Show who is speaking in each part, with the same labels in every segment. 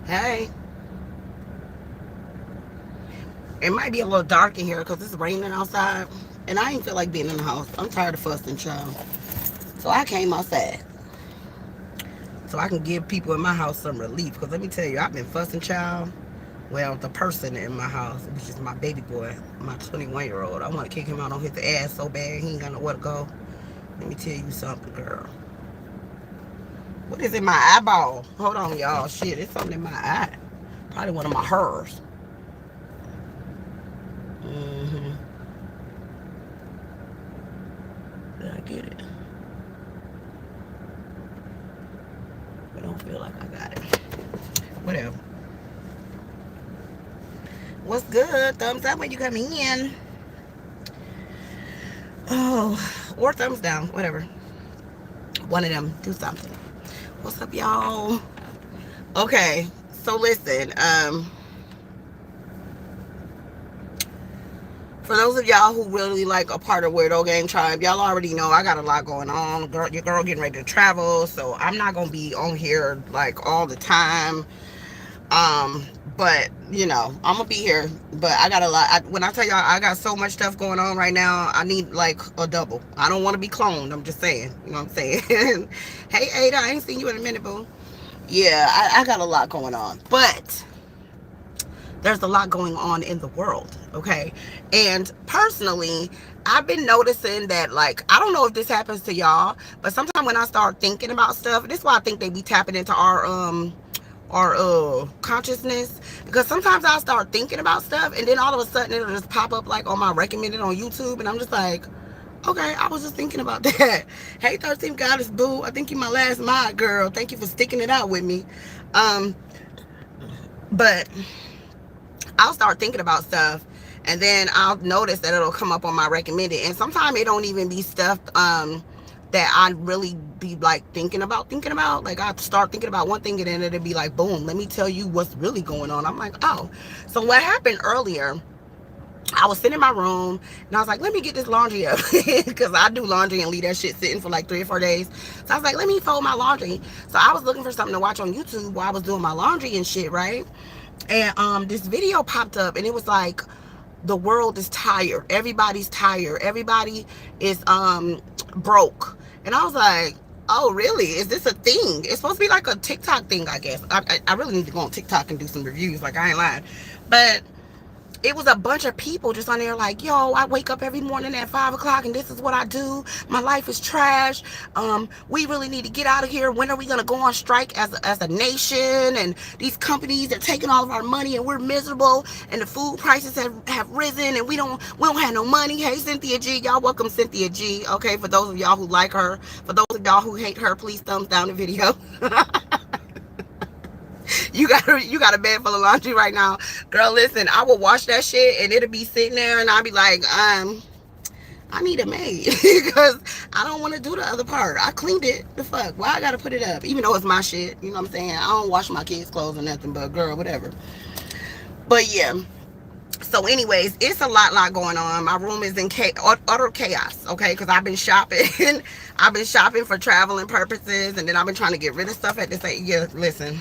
Speaker 1: Hey. It might be a little dark in here because it's raining outside. And I ain't feel like being in the house. I'm tired of fussing, child. So I came outside. So I can give people in my house some relief. Because let me tell you, I've been fussing, child. Well, the person in my house, which is my baby boy, my 21-year-old. I want to kick him out on his ass so bad he ain't got nowhere to go. Let me tell you something, girl. What is in my eyeball? Hold on, y'all. Shit, it's something in my eye. Probably one of my hers. Did I get it? I don't feel like I got it. Whatever. What's good? Thumbs up when you come in. Oh, or thumbs down. Whatever. One of them. Do something. What's up, y'all? Okay. So listen. For those of y'all who really like a part of Weirdo Gang Tribe, y'all already know I got a lot going on. Your girl getting ready to travel, so I'm not gonna be on here like all the time. But you know, I'm gonna be here. But I got a lot. When I tell y'all I got so much stuff going on right now, I need like a double. I don't want to be cloned. I'm just saying. You know what I'm saying? Hey Ada, I ain't seen you in a minute, boo. Yeah, I got a lot going on, but there's a lot going on in the world, okay? And personally, I've been noticing that, like, I don't know if this happens to y'all, but sometimes when I start thinking about stuff, this is why I think they be tapping into our consciousness, because sometimes I'll start thinking about stuff and then all of a sudden it'll just pop up like on my recommended on YouTube, and I'm just like, okay, I was just thinking about that. Hey, 13th Goddess Boo, I think you my last mod, girl. Thank you for sticking it out with me. But I'll start thinking about stuff and then I'll notice that it'll come up on my recommended, and sometimes it don't even be stuff that I really be like thinking about. Like I start thinking about one thing and then it'll be like, boom, let me tell you what's really going on. I'm like, oh. So what happened earlier, I was sitting in my room and I was like, let me get this laundry up because I do laundry and leave that shit sitting for like 3 or 4 days. So I was like, let me fold my laundry. So I was looking for something to watch on YouTube while I was doing my laundry and shit, right? And this video popped up and it was like, the world is tired. Everybody's tired. Everybody is broke. And I was like, oh, really? Is this a thing? It's supposed to be like a TikTok thing, I guess. I really need to go on TikTok and do some reviews. Like, I ain't lying. But it was a bunch of people just on there like, yo, I wake up every morning at 5 o'clock and this is what I do. My life is trash. We really need to get out of here. When are we going to go on strike as a nation? And these companies are taking all of our money and we're miserable. And the food prices have risen and we don't have no money. Hey, Cynthia G. Y'all welcome Cynthia G. Okay, for those of y'all who like her. For those of y'all who hate her, please thumbs down the video. You got a bed full of laundry right now, girl. Listen, I will wash that shit and it'll be sitting there and I'll be like, I need a maid because I don't want to do the other part. I cleaned it. The fuck? Why I gotta put it up? Even though it's my shit. You know what I'm saying? I don't wash my kids' clothes or nothing, but girl, whatever. But yeah. So anyways, it's a lot going on. My room is in utter chaos, okay? Because I've been shopping. I've been shopping for traveling purposes, and then I've been trying to get rid of stuff at this age. Yeah, listen.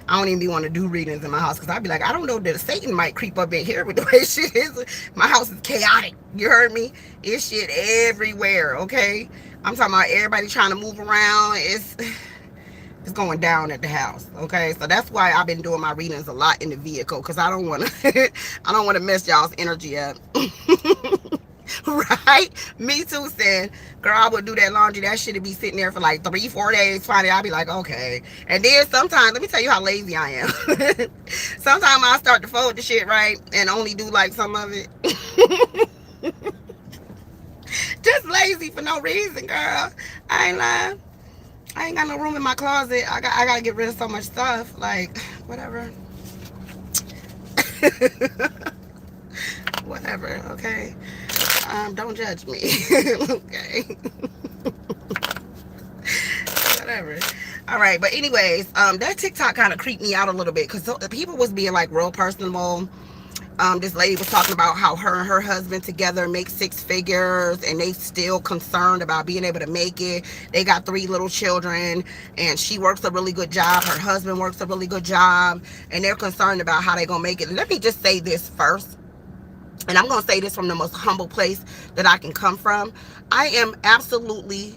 Speaker 1: I don't even be want to do readings in my house because I'd be like, I don't know that Satan might creep up in here with the way shit is. My house is chaotic. You heard me? It's shit everywhere, okay? I'm talking about everybody trying to move around. It's going down at the house, okay? So that's why I've been doing my readings a lot in the vehicle because I don't want to I don't want to mess y'all's energy up. Right? Me too, said, girl, I would do that laundry. That shit would be sitting there for like 3-4 days. Finally, I'll be like, okay. And then sometimes, let me tell you how lazy I am. Sometimes I'll start to fold the shit, right? And only do like some of it. Just lazy for no reason, girl. I ain't lying. I ain't got no room in my closet. I gotta get rid of so much stuff. Like, whatever. Whatever, okay? Don't judge me. Okay. Whatever. All right, but anyways, that TikTok kind of creeped me out a little bit because people was being like real personable This lady was talking about how her and her husband together make 6 figures, and they still concerned about being able to make it. They got 3 little children, and she works a really good job. Her husband works a really good job, and they're concerned about how they're gonna make it. Let me just say this first, and I'm gonna say this from the most humble place that I can come from. I am absolutely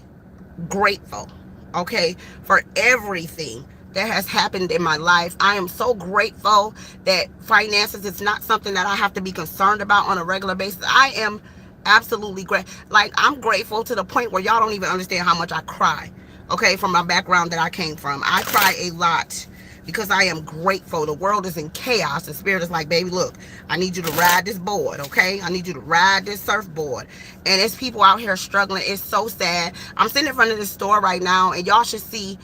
Speaker 1: grateful, okay, for everything that has happened in my life. I am so grateful that finances is not something that I have to be concerned about on a regular basis. I am absolutely great. Like, I'm grateful to the point where y'all don't even understand how much I cry, okay, from my background that I came from. I cry a lot because I am grateful. The world is in chaos. The spirit is like, baby, look, I need you to ride this board, okay? I need you to ride this surfboard. And it's people out here struggling. It's so sad. I'm sitting in front of this store right now, and y'all should see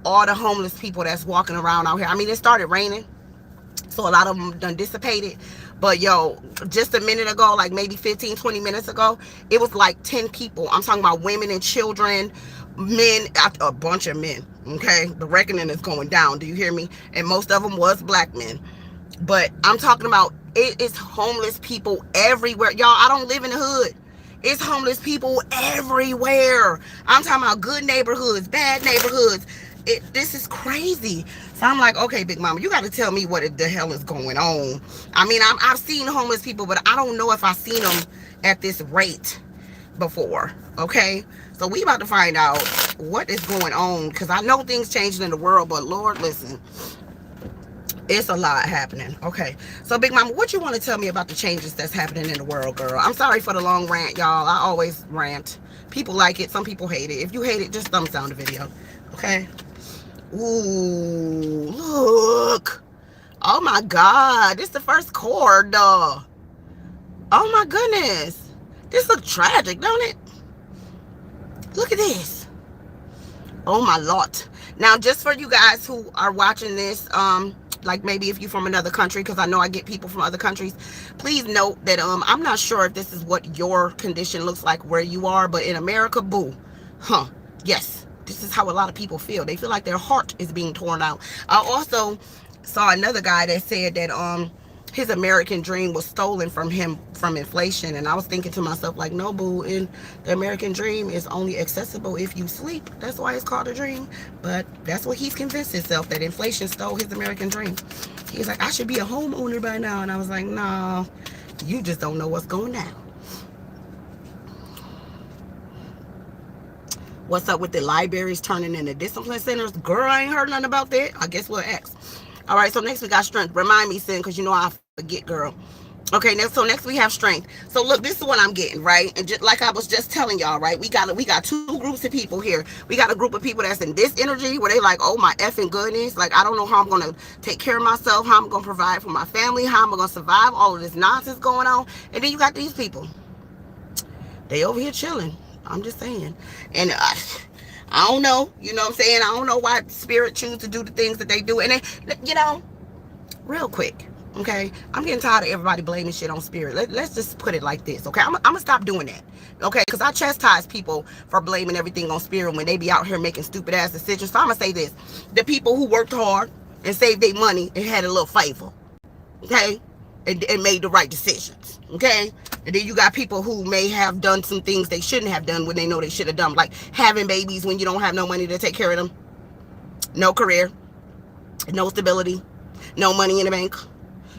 Speaker 1: all the homeless people that's walking around out here. I mean, it started raining, so a lot of them done dissipated. But yo, just a minute ago, like maybe 15-20 minutes ago, it was like 10 people. I'm talking about women and children, men, a bunch of men, okay? The reckoning is going down, do you hear me? And most of them was black men. But I'm talking about, it is homeless people everywhere. Y'all, I don't live in the hood. It's homeless people everywhere. I'm talking about good neighborhoods, bad neighborhoods. This is crazy. So I'm like, okay, Big Mama, you got to tell me what the hell is going on. I mean, I've seen homeless people, but I don't know if I've seen them at this rate before, okay? So we about to find out what is going on, because I know things changing in the world, but Lord, listen, it's a lot happening. Okay, so Big Mama, what you want to tell me about the changes that's happening in the world, girl? I'm sorry for the long rant, y'all. I always rant. People like it, some people hate it. If you hate it, just thumbs down the video, okay? Ooh, look. Oh my God, this is the first chord. Oh my goodness. This looks tragic, don't it? Look at this. Oh my Lord. Now, just for you guys who are watching this, like maybe if you're from another country, because I know I get people from other countries, please note that I'm not sure if this is what your condition looks like where you are, but in America, boo. Yes. This is how a lot of people feel. They feel like their heart is being torn out. I also saw another guy that said that his American dream was stolen from him from inflation. And I was thinking to myself, like, no, boo, and the American dream is only accessible if you sleep. That's why it's called a dream. But that's what he's convinced himself, that inflation stole his American dream. He's like, I should be a homeowner by now. And I was like, no, you just don't know what's going down. What's up with the libraries turning into discipline centers? Girl, I ain't heard nothing about that. I guess we'll ask. All right, so next we got strength. Remind me, Sin, because you know I forget, girl. Okay, so next we have strength. So look, this is what I'm getting, right? And just like I was just telling y'all, right? We got 2 groups of people here. We got a group of people that's in this energy where they like, oh my effing goodness. Like, I don't know how I'm going to take care of myself, how I'm going to provide for my family, how I'm going to survive all of this nonsense going on. And then you got these people. They over here chilling. I'm just saying. And I don't know, you know what I'm saying? I don't know why spirit choose to do the things that they do. And they, you know, real quick, okay? I'm getting tired of everybody blaming shit on spirit. Let's just put it like this, okay? I'm gonna stop doing that, okay? Because I chastise people for blaming everything on spirit when they be out here making stupid ass decisions. So I'm gonna say this. The people who worked hard and saved their money and had a little favor, okay? And made the right decisions, okay? And then you got people who may have done some things they shouldn't have done when they know they should have done, like having babies when you don't have no money to take care of them, no career, no stability, no money in the bank,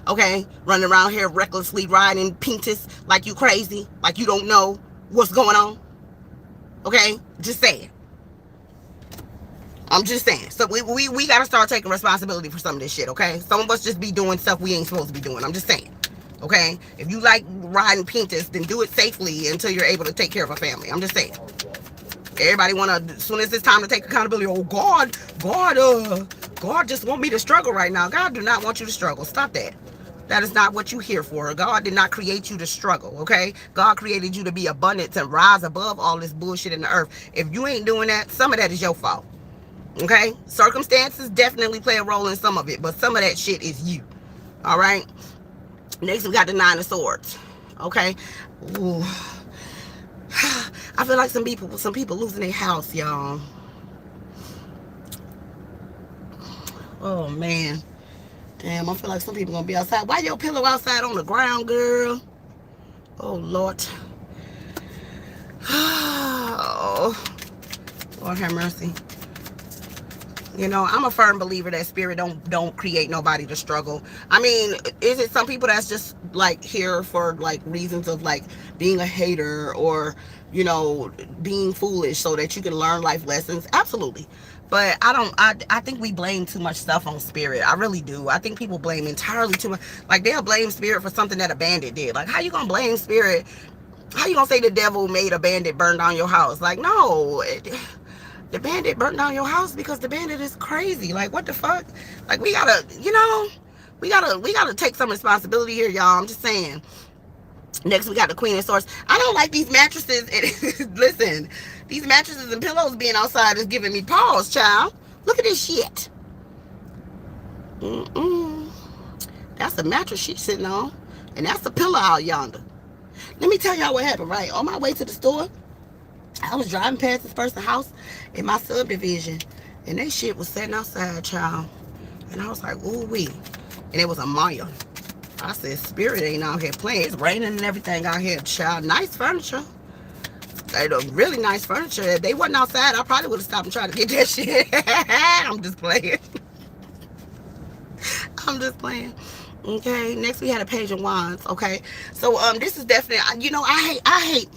Speaker 1: okay? Running around here recklessly riding Pintus like you crazy, like you don't know what's going on, okay? Just saying. I'm just saying. So we got to start taking responsibility for some of this shit, okay? Some of us just be doing stuff we ain't supposed to be doing. I'm just saying, okay? If you like riding Pintus, then do it safely until you're able to take care of a family. I'm just saying. Everybody want to, as soon as it's time to take accountability, oh, God just want me to struggle right now. God do not want you to struggle. Stop that. That is not what you're here for. God did not create you to struggle, okay? God created you to be abundant, to rise above all this bullshit in the earth. If you ain't doing that, some of that is your fault. Okay, circumstances definitely play a role in some of it, but some of that shit is you. All right. Next, we got the 9 of Swords. Okay. Ooh. I feel like some people losing their house, y'all. Oh man. Damn, I feel like some people gonna be outside. Why your pillow outside on the ground, girl? Oh, Lord. Oh, Lord have mercy. You know, I'm a firm believer that spirit don't create nobody to struggle. I mean, is it some people that's just like here for like reasons of like being a hater or, you know, being foolish so that you can learn life lessons? Absolutely. But I think we blame too much stuff on spirit. I really do. I think people blame entirely too much. Like they'll blame spirit for something that a bandit did. Like how you gonna blame spirit? How you gonna say the devil made a bandit burn down your house? Like no. The bandit burnt down your house because the bandit is crazy. Like what the fuck? Like we gotta, you know, we gotta take some responsibility here, y'all. I'm just saying. Next we got the Queen of Swords. I don't like these mattresses. Listen, these mattresses and pillows being outside is giving me pause, child. Look at this shit. That's the mattress she's sitting on, and that's the pillow out yonder. Let me tell y'all what happened. Right on my way to the store, I was driving past this person's house in my subdivision, and they shit was sitting outside, child. And I was like, ooh wee. And it was a Maya. I said, spirit ain't out here playing. It's raining and everything out here, child. Nice furniture. They really nice furniture. If they wasn't outside, I probably would have stopped and tried to get that shit. I'm just playing. I'm just playing. Okay, next we had a Page of Wands. Okay, so this is definitely, you know, I hate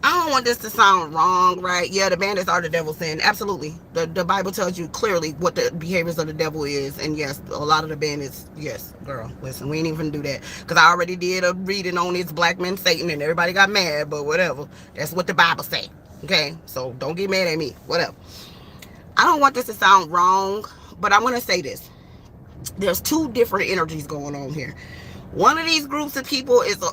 Speaker 1: I don't want this to sound wrong, right? Yeah, the bandits are the devil's sin. Absolutely. The Bible tells you clearly what the behaviors of the devil is. And yes, a lot of the bandits, yes, girl, listen, we ain't even do that. Because I already did a reading on it's black men Satan and everybody got mad, but whatever. That's what the Bible say. Okay? So don't get mad at me. Whatever. I don't want this to sound wrong, but I'm going to say this. There's two different energies going on here. One of these groups of people is...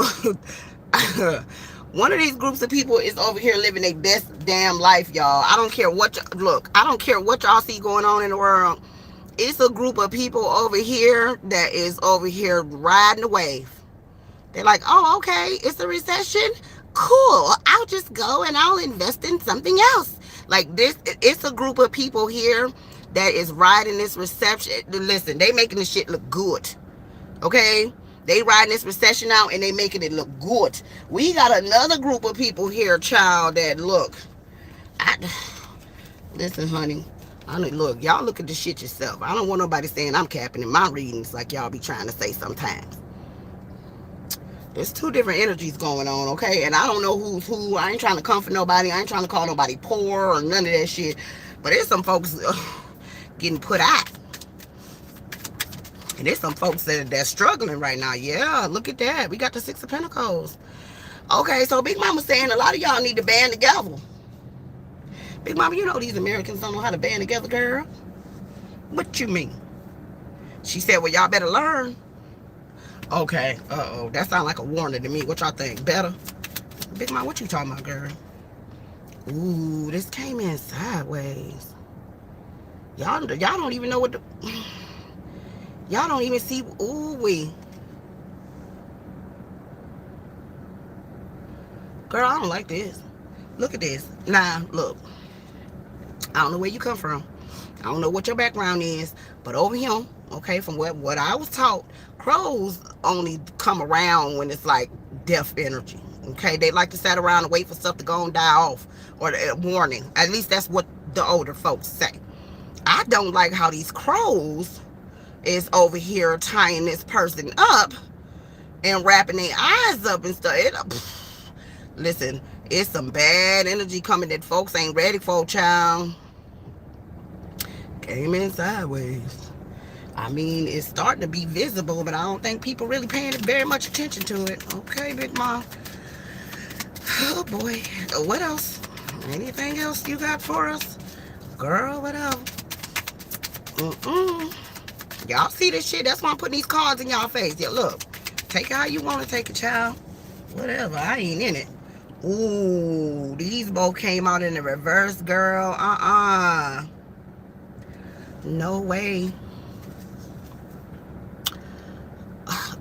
Speaker 1: One of these groups of people is over here living their best damn life, y'all. I don't care what look, I don't care what y'all see going on in the world. It's a group of people over here that is over here riding the wave. They're like, oh, okay, it's a recession. Cool. I'll just go and I'll invest in something else. Like this, it's a group of people here that is riding this reception. Listen, they making this shit look good. Okay? They riding this recession out and they making it look good. We got another group of people here, child, that look. Listen, honey. Look, y'all look at the shit yourself. I don't want nobody saying I'm capping in my readings like y'all be trying to say sometimes. There's two different energies going on, okay? And I don't know who's who. I ain't trying to comfort nobody. I ain't trying to call nobody poor or none of that shit. But there's some folks getting put out. And there's some folks that's struggling right now. Yeah, look at that. We got the Six of Pentacles. Okay, so Big Mama saying a lot of y'all need to band together. Big Mama, you know these Americans don't know how to band together, girl. What you mean? She said, well, y'all better learn. Okay, uh-oh. That sounds like a warning to me. What y'all think? Better? Big Mama, what you talking about, girl? Ooh, this came in sideways. Y'all don't even know what the... Y'all don't even see, ooh wee. Girl, I don't like this. Look at this. Nah, look. I don't know where you come from. I don't know what your background is. But over here, okay, from what I was taught, crows only come around when it's like death energy. Okay, they like to sit around and wait for stuff to go and die off. Or a warning. At least that's what the older folks say. I don't like how these crows is over here tying this person up and wrapping their eyes up and stuff. Listen, it's some bad energy coming that folks ain't ready for, child. Came in sideways. I mean, it's starting to be visible, but I don't think people really paying very much attention to it. Okay, Big Mom. Oh, boy. What else? Anything else you got for us? Girl, what else? Y'all see this shit? That's why I'm putting these cards in y'all face. Yeah, look. Take it how you want to take it, child. Whatever. I ain't in it. Ooh, these both came out in the reverse, girl. No way.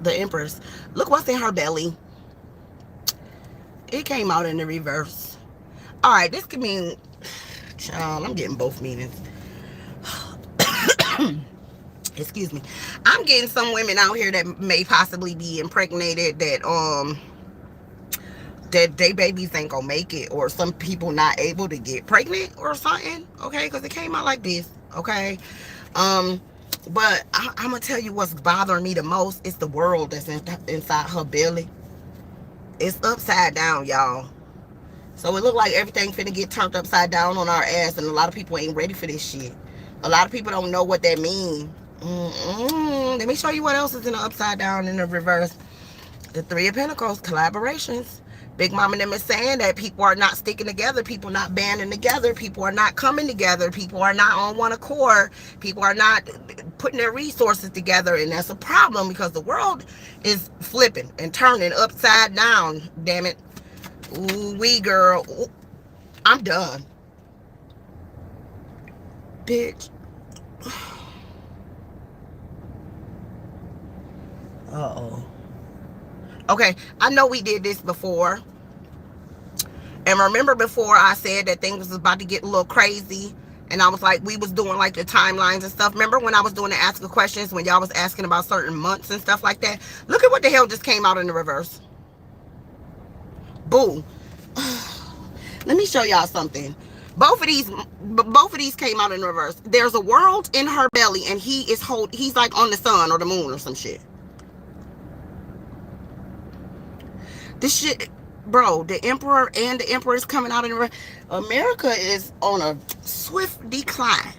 Speaker 1: The Empress. Look what's in her belly. It came out in the reverse. Alright, this could mean... Child, I'm getting both meanings. Excuse me. I'm getting some women out here that may possibly be impregnated, that they babies ain't gonna make it, or some people not able to get pregnant or something. Okay, because it came out like this. Okay. um but I'm gonna tell you what's bothering me the most is the world that's inside her belly. It's upside down, y'all. So it look like everything finna get turned upside down on our ass, and a lot of people ain't ready for this shit. A lot of people don't know what that means. Let me show you what else is in the upside down in the reverse. The Three of Pentacles, collaborations. Big Mama and them is saying that people are not sticking together, people not banding together, people are not coming together, people are not on one accord, people are not putting their resources together, and that's a problem because the world is flipping and turning upside down, damn it. Ooh, wee girl. Ooh, I'm done. Bitch. Uh-oh. Okay, I know we did this before. And remember before I said that things was about to get a little crazy, and I was like, we was doing like the timelines and stuff. Remember when I was doing the asking questions, when y'all was asking about certain months and stuff like that? Look at what the hell just came out in the reverse. Boo. Let me show y'all something. Both of these came out in reverse. There's a world in her belly, and he's like on the sun or the moon or some shit. This shit, bro, the Emperor and the Empress coming out in the... America is on a swift decline.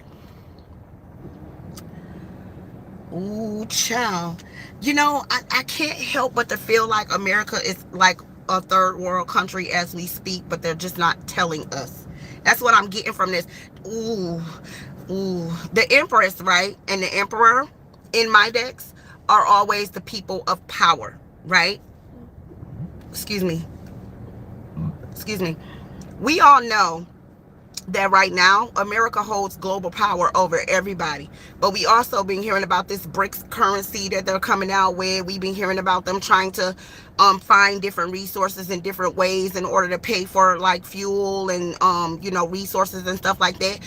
Speaker 1: Ooh, child. You know, I can't help but to feel like America is like a third world country as we speak, but they're just not telling us. That's what I'm getting from this. Ooh, ooh. The Empress, right, and the Emperor in my decks are always the people of power, right? Excuse me. We all know that right now America holds global power over everybody, but we also been hearing about this BRICS currency that they're coming out with. We've been hearing about them trying to find different resources in different ways in order to pay for like fuel and you know, resources and stuff like that.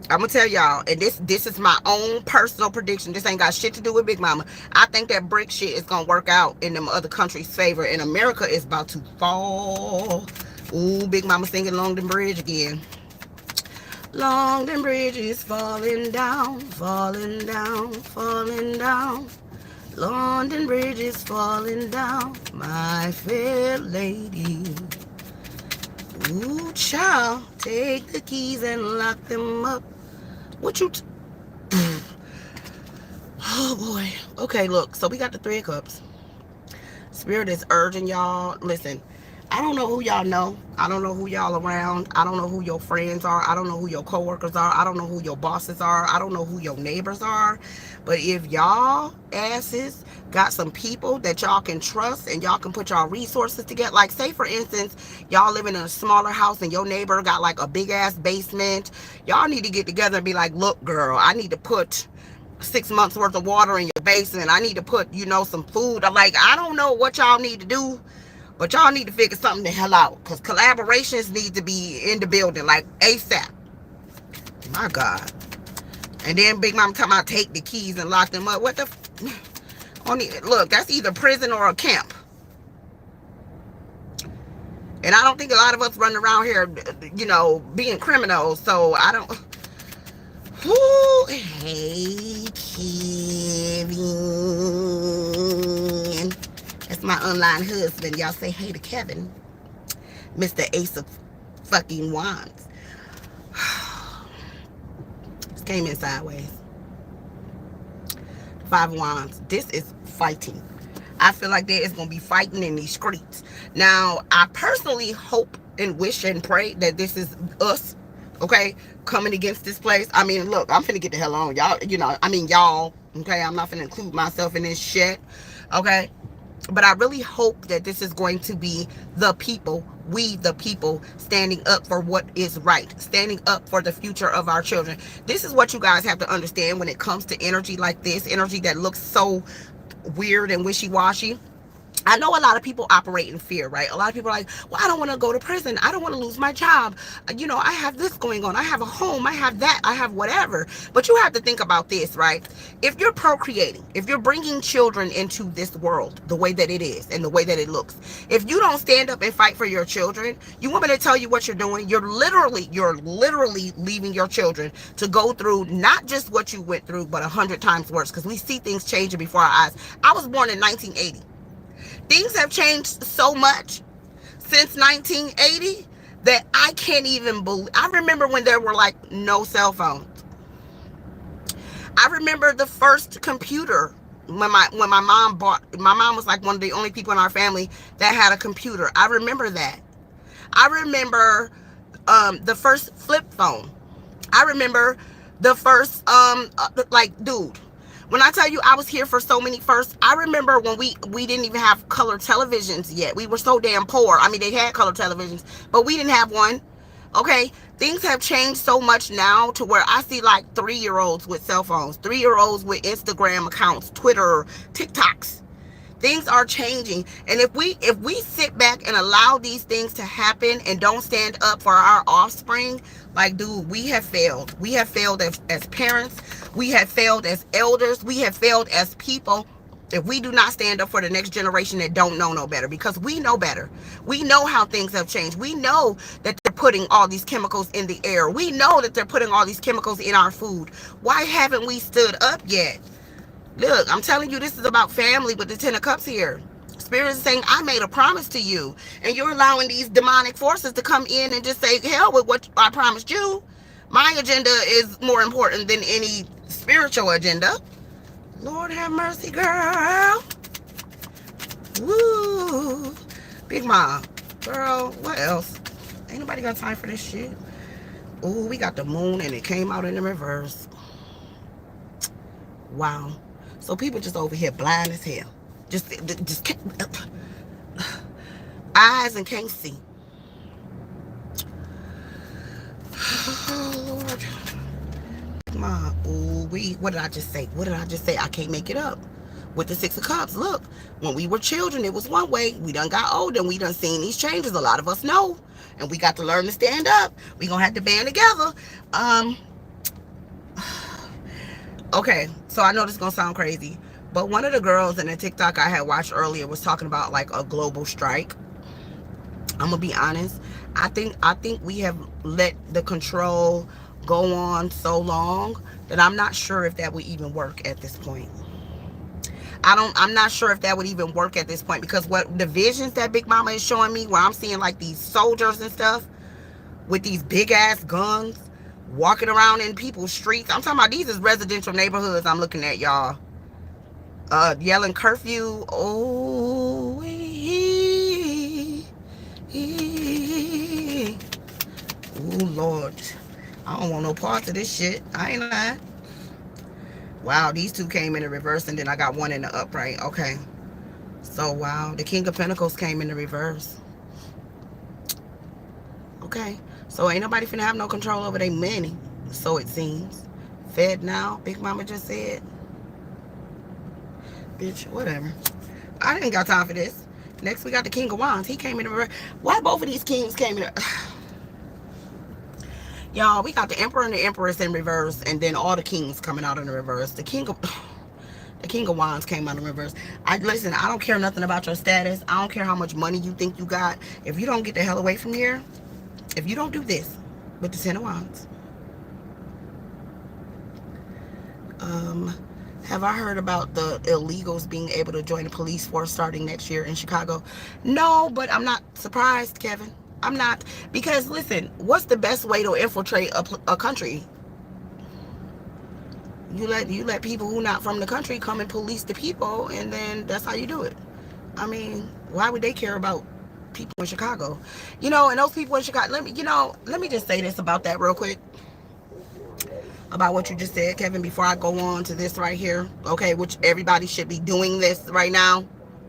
Speaker 1: I'm gonna tell y'all, and this is my own personal prediction. This ain't got shit to do with Big Mama. I think that brick shit is gonna work out in them other countries' favor, and America is about to fall. Ooh, Big Mama singing London Bridge again. London Bridge is falling down, falling down, falling down. London Bridge is falling down, my fair lady. Ooh, child, take the keys and lock them up. What you... Oh, boy. Okay, look. So we got the Three of Cups. Spirit is urging y'all. Listen, I don't know who y'all know. I don't know who y'all around. I don't know who your friends are. I don't know who your coworkers are. I don't know who your bosses are. I don't know who your neighbors are. But if y'all asses got some people that y'all can trust and y'all can put y'all resources together, like say for instance, y'all living in a smaller house and your neighbor got like a big ass basement, y'all need to get together and be like, look girl, I need to put 6 months worth of water in your basement. I need to put, you know, some food. Like, I don't know what y'all need to do, but y'all need to figure something the hell out, because collaborations need to be in the building like ASAP. My God. And then Big Mama talking about take the keys and lock them up. What the... Look, that's either prison or a camp. And I don't think a lot of us running around here, you know, being criminals. So I don't... Ooh, hey, Kevin. That's my online husband. Y'all say hey to Kevin. Mr. Ace of fucking Wands. This came in sideways. Five of Wands. This is fighting. I feel like there is going to be fighting in these streets. Now, I personally hope and wish and pray that this is us, okay, coming against this place. I mean, look, I'm finna get the hell on. Y'all, you know, I mean, y'all, okay? I'm not finna include myself in this shit, okay? But I really hope that this is going to be the people, we the people, standing up for what is right, standing up for the future of our children. This is what you guys have to understand when it comes to energy like this, energy that looks so weird and wishy-washy. I know a lot of people operate in fear, right? A lot of people are like, well, I don't want to go to prison. I don't want to lose my job. You know, I have this going on. I have a home. I have that. I have whatever. But you have to think about this, right? If you're procreating, if you're bringing children into this world the way that it is and the way that it looks, if you don't stand up and fight for your children, you want me to tell you what you're doing? You're literally leaving your children to go through not just what you went through, but 100 times worse, because we see things changing before our eyes. I was born in 1980. Things have changed so much since 1980 that I can't even believe. I remember when there were like no cell phones. I remember the first computer when my mom bought. My mom was like one of the only people in our family that had a computer. I remember that. I remember the first flip phone. I remember the first like, dude, when I tell you I was here for so many firsts, I remember when we didn't even have color televisions yet. We were so damn poor. I mean, they had color televisions, but we didn't have one. Okay, things have changed so much now to where I see like 3-year-olds with cell phones, 3-year-olds with Instagram accounts, Twitter, TikToks. Things are changing, and if we sit back and allow these things to happen and don't stand up for our offspring, like, dude, we have failed. We have failed as parents. We have failed as elders. We have failed as people if we do not stand up for the next generation that don't know no better, because we know better. We know how things have changed. We know that they're putting all these chemicals in the air. We know that they're putting all these chemicals in our food. Why haven't we stood up yet? Look, I'm telling you, this is about family with the 10 of cups here. Spirit is saying, I made a promise to you, and you're allowing these demonic forces to come in and just say, hell with what I promised you. My agenda is more important than any spiritual agenda. Lord have mercy, girl. Woo. Big Mom. Girl, what else? Ain't nobody got time for this shit. Ooh, we got the moon, and it came out in the reverse. Wow. So people just over here blind as hell. Just can't, eyes and can't see. Oh, Lord. Mom, ooh, what did I just say? What did I just say? I can't make it up. With the 6 of Cups, look, when we were children, it was one way. We done got older, and we done seen these changes. A lot of us know. And we got to learn to stand up. We gonna have to band together. Okay, so I know this is gonna sound crazy, but one of the girls in a TikTok I had watched earlier was talking about like a global strike. I'm gonna be honest. I think we have let the control go on so long that I'm not sure if that would even work at this point. I'm not sure if that would even work at this point, because what the visions that Big Mama is showing me, where I'm seeing like these soldiers and stuff with these big ass guns walking around in people's streets. I'm talking about these is residential neighborhoods I'm looking at, y'all. Yelling curfew. Oh, Lord. I don't want no parts of this shit. I ain't lying. Wow, these two came in the reverse, and then I got one in the upright. Okay. So, wow. The King of Pentacles came in the reverse. Okay. So, ain't nobody finna have no control over their money. So, it seems. Fed now, Big Mama just said. Bitch, whatever. I didn't got time for this. Next, we got the King of Wands. He came in the reverse. Why both of these kings came in the... Y'all, we got the Emperor and the Empress in reverse, and then all the kings coming out in the reverse. The King of Wands came out in reverse. Listen, I don't care nothing about your status. I don't care how much money you think you got. If you don't get the hell away from here, if you don't do this with the 10 of Wands. Have I heard about the illegals being able to join the police force starting next year in Chicago? No, but I'm not surprised, Kevin. I'm not, because listen, what's the best way to infiltrate a country? You let people who not from the country come and police the people, and then that's how you do it. I mean, why would they care about people in Chicago? You know, and those people in Chicago, let me just say this about that real quick. About what you just said, Kevin, before I go on to this right here, okay, which everybody should be doing this right now.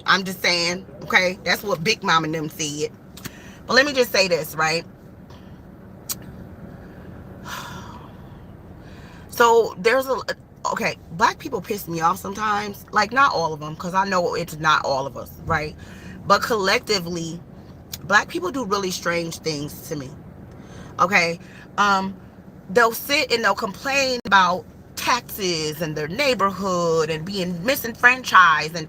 Speaker 1: I'm just saying, okay, that's what Big Mama and them said. But let me just say this, right? So there's okay, black people piss me off sometimes. Like, not all of them, because I know it's not all of us, right? But collectively, black people do really strange things to me. Okay, they'll sit and they'll complain about taxes and their neighborhood and being misenfranchised, and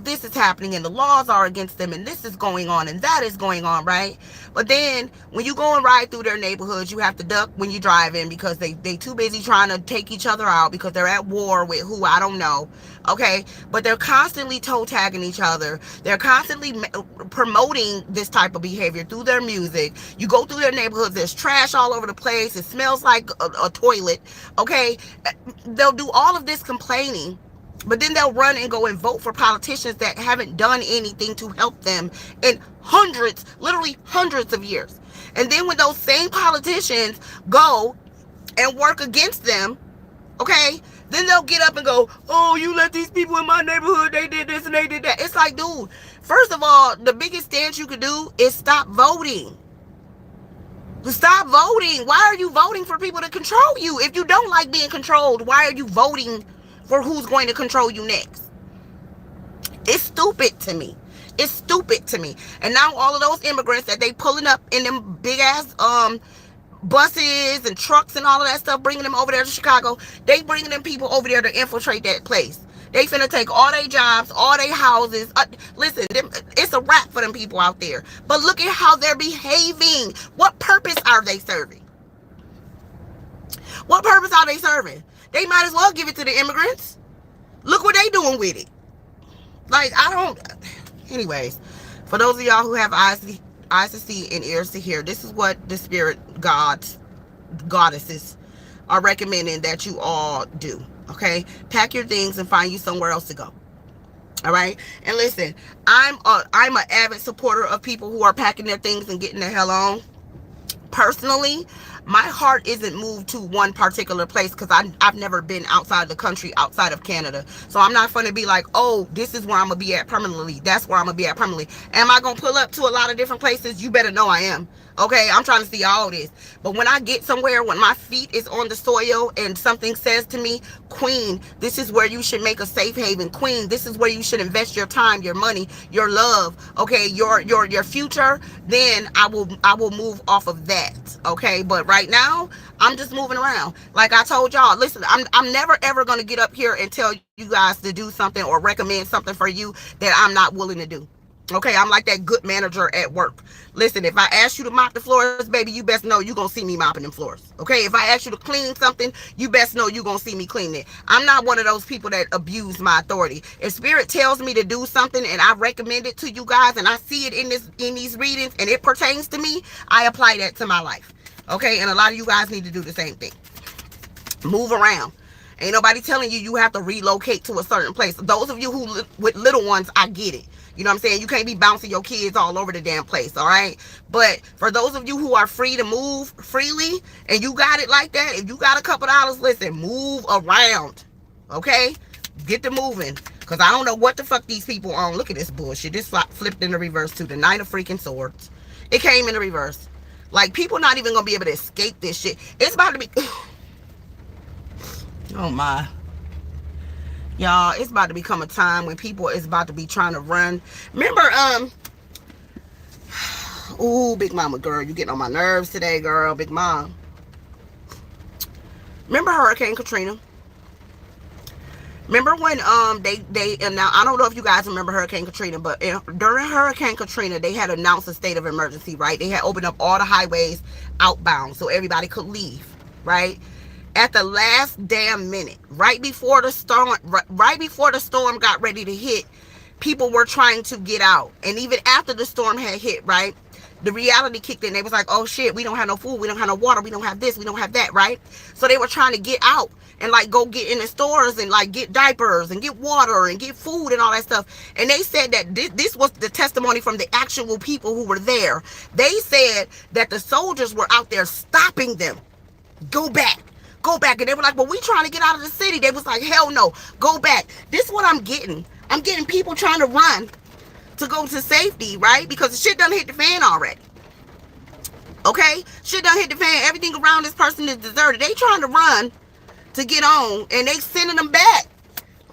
Speaker 1: this is happening and the laws are against them and this is going on and that is going on, right? But then when you go and ride through their neighborhoods, you have to duck when you drive in, because they too busy trying to take each other out, because they're at war with who, I don't know. Okay, but they're constantly toe tagging each other. They're constantly promoting this type of behavior through their music. You go through their neighborhoods, there's trash all over the place, it smells like a toilet. Okay, they'll do all of this complaining, but then they'll run and go and vote for politicians that haven't done anything to help them in hundreds, literally hundreds of years. And then when those same politicians go and work against them, okay, then they'll get up and go, oh, you let these people in my neighborhood, they did this and they did that. It's like, dude, first of all, the biggest stance you could do is stop voting. Stop voting. Why are you voting for people to control you? If you don't like being controlled, why are you voting for who's going to control you next? It's stupid to me. It's stupid to me. And now all of those immigrants that they pulling up in them big ass buses and trucks and all of that stuff, bringing them over there to Chicago, they bringing them people over there to infiltrate that place. They finna take all their jobs, all their houses. Listen, it's a wrap for them people out there. But look at how they're behaving. What purpose are they serving? What purpose are they serving? They might as well give it to the immigrants. Look what they doing with it. Like, I don't... Anyways, for those of y'all who have eyes to see and ears to hear, this is what the spirit goddesses are recommending that you all do. Okay, pack your things and find you somewhere else to go. All right, and listen, I'm an avid supporter of people who are packing their things and getting the hell on. Personally, my heart isn't moved to one particular place, because I've never been outside the country, outside of Canada. So I'm not going to be like, oh, this is where I'm going to be at permanently. That's where I'm going to be at permanently. Am I going to pull up to a lot of different places? You better know I am. Okay, I'm trying to see all this. But when I get somewhere, when my feet is on the soil and something says to me, Queen, this is where you should make a safe haven. Queen, this is where you should invest your time, your money, your love, okay, your future, then I will move off of that. Okay, but right now, I'm just moving around. Like I told y'all, listen, I'm never ever gonna get up here and tell you guys to do something or recommend something for you that I'm not willing to do. Okay, I'm like that good manager at work. Listen, if I ask you to mop the floors, baby, you best know you're going to see me mopping them floors. Okay, if I ask you to clean something, you best know you're going to see me clean it. I'm not one of those people that abuse my authority. If spirit tells me to do something and I recommend it to you guys and I see it in these readings and it pertains to me, I apply that to my life. Okay, and a lot of you guys need to do the same thing. Move around. Ain't nobody telling you have to relocate to a certain place. Those of you who with little ones, I get it. You know what I'm saying? You can't be bouncing your kids all over the damn place, all right? But for those of you who are free to move freely and you got it like that, if you got a couple dollars, listen, move around, okay? Get to moving, because I don't know what the fuck these people on. Look at this bullshit. This flipped in the reverse to the Knight of freaking Swords. It came in the reverse. Like, people not even going to be able to escape this shit. It's about to be... Oh, my... Y'all, it's about to become a time when people is about to be trying to run. Remember, ooh, Big Mama, girl, you getting on my nerves today, girl, Big Mom. Remember Hurricane Katrina? Remember when and now I don't know if you guys remember Hurricane Katrina, but during Hurricane Katrina, they had announced a state of emergency, right? They had opened up all the highways outbound so everybody could leave, right? At the last damn minute, right before the storm got ready to hit, people were trying to get out. And even after the storm had hit, right, the reality kicked in. They was like, oh shit, we don't have no food, we don't have no water, we don't have this, we don't have that, right? So they were trying to get out and like go get in the stores and like get diapers and get water and get food and all that stuff. And they said that this was the testimony from the actual people who were there. They said that the soldiers were out there stopping them. Go back. Go back. And they were like, well, we trying to get out of the city. They was like, hell no, go back. This is what I'm getting. I'm getting people trying to run to go to safety, right? Because the shit done hit the fan already. Okay? Shit done hit the fan. Everything around this person is deserted. They trying to run to get on, and they sending them back.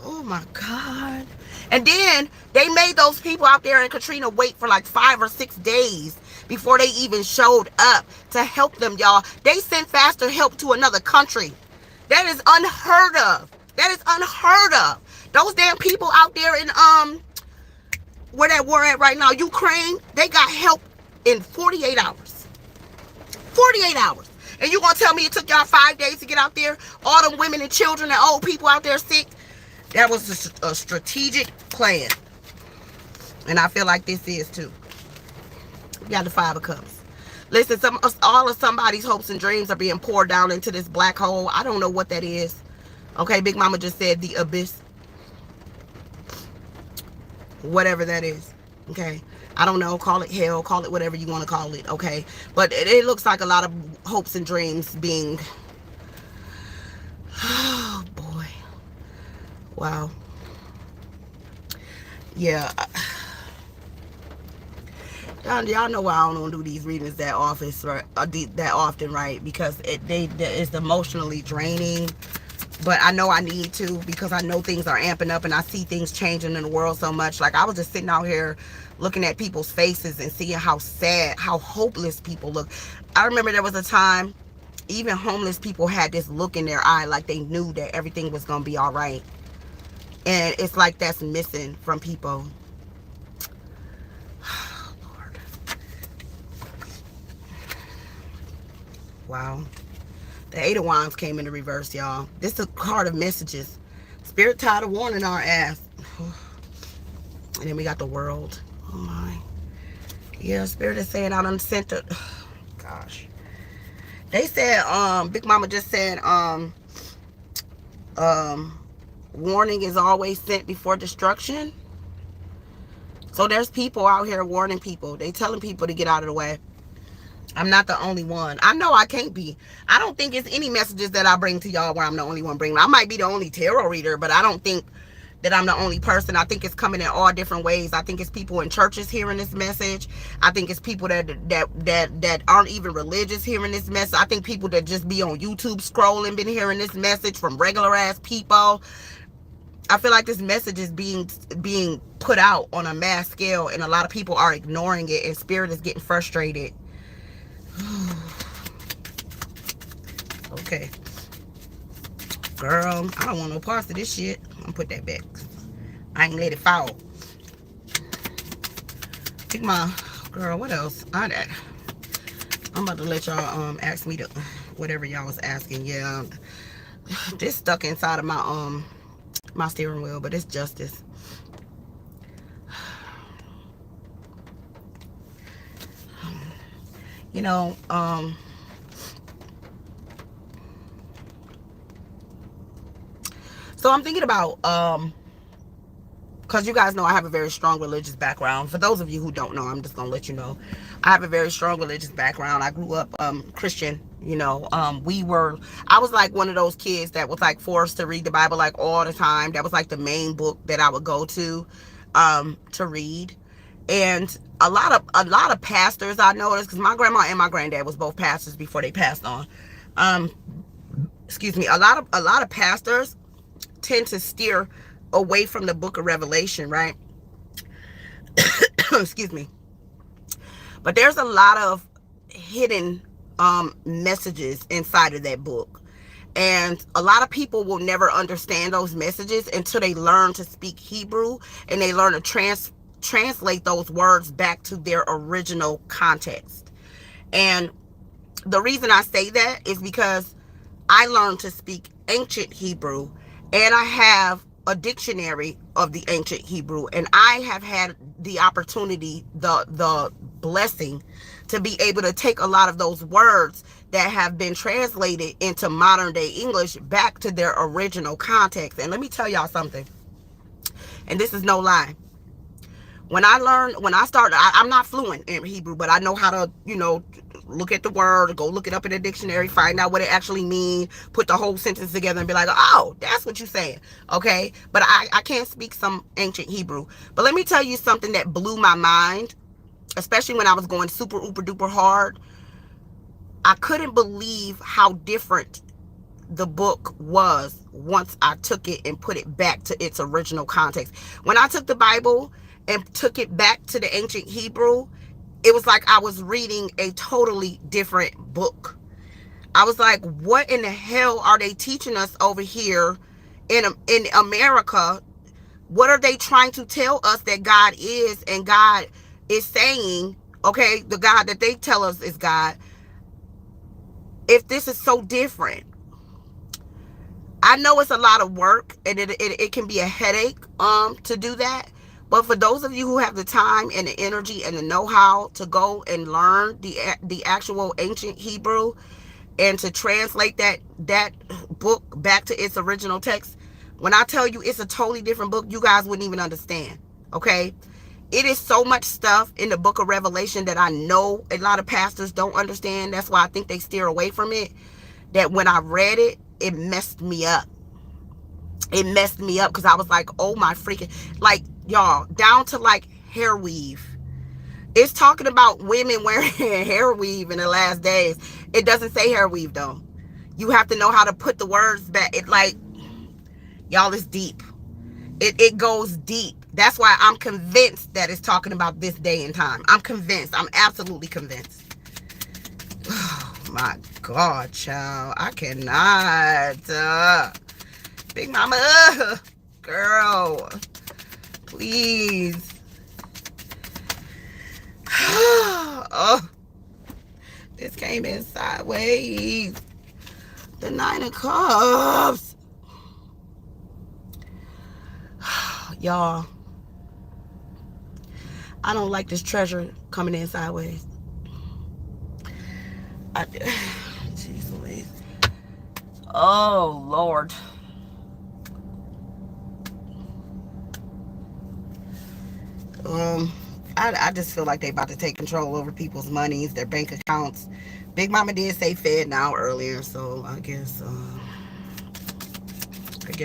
Speaker 1: Oh my God. And then they made those people out there in Katrina wait for like 5 or 6 days before they even showed up to help them, y'all. They sent faster help to another country. That is unheard of. That is unheard of. Those damn people out there in where that war at right now, Ukraine, they got help in 48 hours. 48 hours. And you gonna tell me it took y'all 5 days to get out there? All them women and children and old people out there sick? That was a strategic plan. And I feel like this is too. We got the 5 of Cups. Listen, all of somebody's hopes and dreams are being poured down into this black hole. I don't know what that is. Okay, Big Mama just said the abyss. Whatever that is. Okay. I don't know. Call it hell. Call it whatever you want to call it. Okay. But it looks like a lot of hopes and dreams being... Oh, boy. Wow. Yeah. Y'all know why I don't do these readings that often, right? Because it's emotionally draining. But I know I need to, because I know things are amping up and I see things changing in the world so much. Like, I was just sitting out here looking at people's faces and seeing how sad, how hopeless people look. I remember there was a time even homeless people had this look in their eye like they knew that everything was going to be all right. And it's like that's missing from people. Lord. Wow. The 8 of Wands came in the reverse, y'all. This is a card of messages. Spirit tired of warning our ass. And then we got the World. Oh my. Yeah, Spirit is saying I'm uncentered. Gosh. They said, Big Mama just said, warning is always sent before destruction. So there's people out here warning people. They telling people to get out of the way. I'm not the only one. I know I can't be. I don't think it's any messages that I bring to y'all where I'm the only one bringing. I might be the only tarot reader, but I don't think that I'm the only person. I think it's coming in all different ways. I think it's people in churches hearing this message. I think it's people that aren't even religious hearing this message. I think people that just be on YouTube scrolling been hearing this message from regular ass people. I feel like this message is being put out on a mass scale, and a lot of people are ignoring it, and Spirit is getting frustrated. Okay. Girl, I don't want no parts of this shit. I'm gonna put that back. I ain't let it fall. Pick my... Girl, what else? I'm about to let y'all ask me to... Whatever y'all was asking. Yeah. This stuck inside of my my steering wheel, but it's justice. You know, so I'm thinking about, because you guys know I have a very strong religious background. For those of you who don't know, I'm just going to let you know. I have a very strong religious background. I grew up Christian, you know. I was like one of those kids that was like forced to read the Bible like all the time. That was like the main book that I would go to read. And a lot of pastors I noticed, because my grandma and my granddad was both pastors before they passed on. Excuse me. A lot of pastors tend to steer away from the book of Revelation, right? Excuse me. But there's a lot of hidden messages inside of that book. And a lot of people will never understand those messages until they learn to speak Hebrew and they learn to translate those words back to their original context. And the reason I say that is because I learned to speak ancient Hebrew, and I have a dictionary of the ancient Hebrew, and I have had the opportunity, the blessing to be able to take a lot of those words that have been translated into modern day English back to their original context. And let me tell y'all something, and this is no lie. When I started, I'm not fluent in Hebrew, but I know how to, you know, look at the word, go look it up in a dictionary, find out what it actually means, put the whole sentence together and be like, oh, that's what you're saying. Okay. But I can't speak some ancient Hebrew. But let me tell you something that blew my mind, especially when I was going super, uber duper hard. I couldn't believe how different the book was once I took it and put it back to its original context. When I took the Bible and took it back to the ancient Hebrew, it was like I was reading a totally different book. I was like, what in the hell are they teaching us over here in America? What are they trying to tell us that God is, and God is saying, okay, the God that they tell us is God, if this is so different? I know it's a lot of work, and it can be a headache to do that. But for those of you who have the time and the energy and the know-how to go and learn the actual ancient Hebrew and to translate that book back to its original text, when I tell you it's a totally different book, you guys wouldn't even understand. Okay? It is so much stuff in the book of Revelation that I know a lot of pastors don't understand. That's why I think they steer away from it. That when I read it, it messed me up. It messed me up because I was like, oh my freaking, like, y'all, down to like hair weave. It's talking about women wearing hair weave in the last days. It doesn't say hair weave though. You have to know how to put the words back. It like, y'all, it's deep. It goes deep. That's why I'm convinced that it's talking about this day and time. I'm convinced. I'm absolutely convinced. Oh my God, child. I cannot. Big Mama, girl, please. Oh, this came in sideways. The Nine of Cups. Y'all, I don't like this treasure coming in sideways. Jeez Louise. Oh, Lord. I just feel like they about to take control over people's monies, their bank accounts. Big Mama did say Fed now earlier, so I guess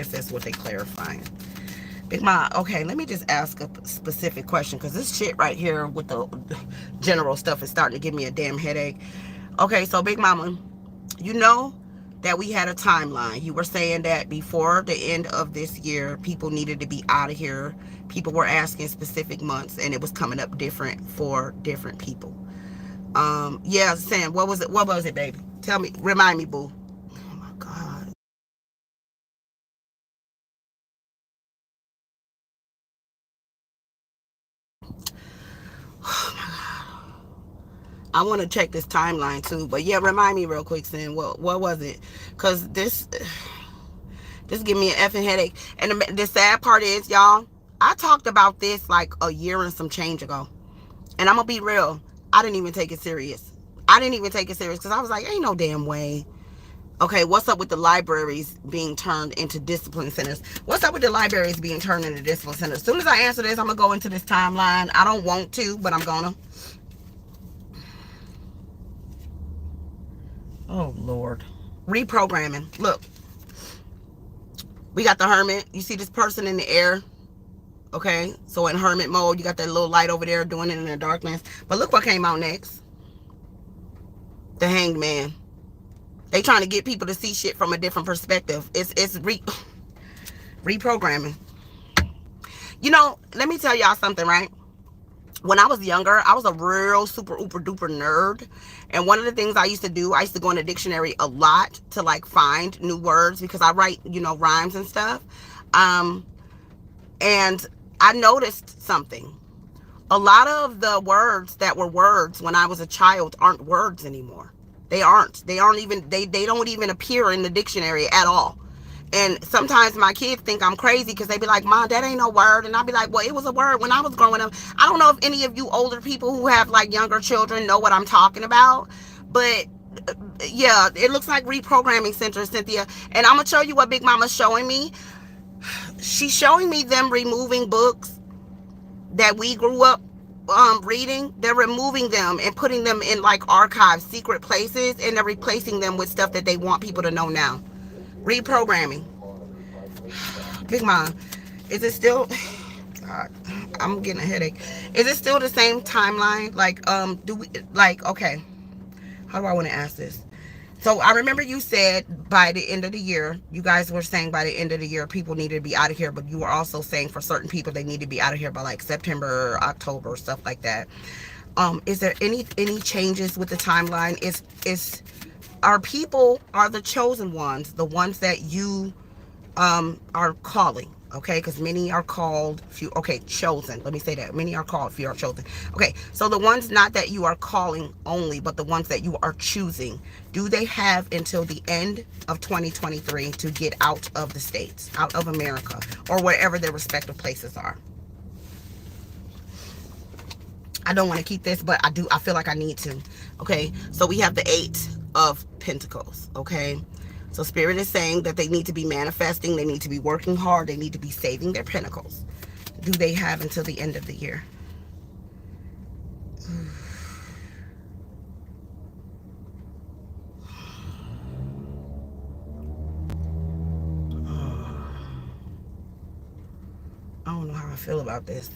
Speaker 1: that's what they clarifying. Big Mama, okay, let me just ask a specific question, because this shit right here with the general stuff is starting to give me a damn headache. Okay, so Big Mama, you know that we had a timeline. You were saying that before the end of this year, people needed to be out of here. People were asking specific months, and it was coming up different for different people. Yeah, Sam, what was it? What was it, baby? Tell me, remind me, boo. Oh my God. Oh my God. I want to check this timeline too, but yeah, remind me real quick, Sam. What was it? Cause this give me an effing headache. And the sad part is, y'all, I talked about this like a year and some change ago. And I'm going to be real. I didn't even take it serious. I didn't even take it serious because I was like, ain't no damn way. Okay, what's up with the libraries being turned into discipline centers? What's up with the libraries being turned into discipline centers? As soon as I answer this, I'm going to go into this timeline. I don't want to, but I'm going to. Oh, Lord. Reprogramming. Look. We got the Hermit. You see this person in the air? Okay, so in hermit mode, you got that little light over there doing it in the darkness. But look what came out next. The Hanged Man. They trying to get people to see shit from a different perspective. It's reprogramming. You know, let me tell y'all something, right? When I was younger, I was a real super uber duper nerd. And one of the things I used to do, I used to go in the dictionary a lot to like find new words because I write, you know, rhymes and stuff. And I noticed something. A lot of the words that were words when I was a child aren't words anymore. They aren't. They don't even appear in the dictionary at all. And sometimes my kids think I'm crazy because they be like, Mom, that ain't no word. And I'll be like, well, it was a word when I was growing up. I don't know if any of you older people who have like younger children know what I'm talking about. But yeah, it looks like reprogramming center, Cynthia. And I'm going to show you what Big Mama's showing me. She's showing me them removing books that we grew up reading. They're removing them and putting them in like archives, secret places, and they're replacing them with stuff that they want people to know now. Reprogramming. Big Mom, is it still, God, I'm getting a headache. Is it still the same timeline? Like, do we, like, okay, how do I want to ask this? So I remember you said by the end of the year, you guys were saying by the end of the year, people needed to be out of here, but you were also saying for certain people, they need to be out of here by like September, October, stuff like that. Is there any changes with the timeline? Is our people are the chosen ones, the ones that you are calling, okay? Because many are called, few, okay, chosen. Let me say that. Many are called, few are chosen. Okay, so the ones not that you are calling only, but the ones that you are choosing, do they have until the end of 2023 to get out of the States, out of America, or wherever their respective places are? I don't want to keep this, but I do. I feel like I need to. Okay. So we have the 8 of Pentacles. Okay. So Spirit is saying that they need to be manifesting. They need to be working hard. They need to be saving their pentacles. Do they have until the end of the year? I don't know how I feel about this.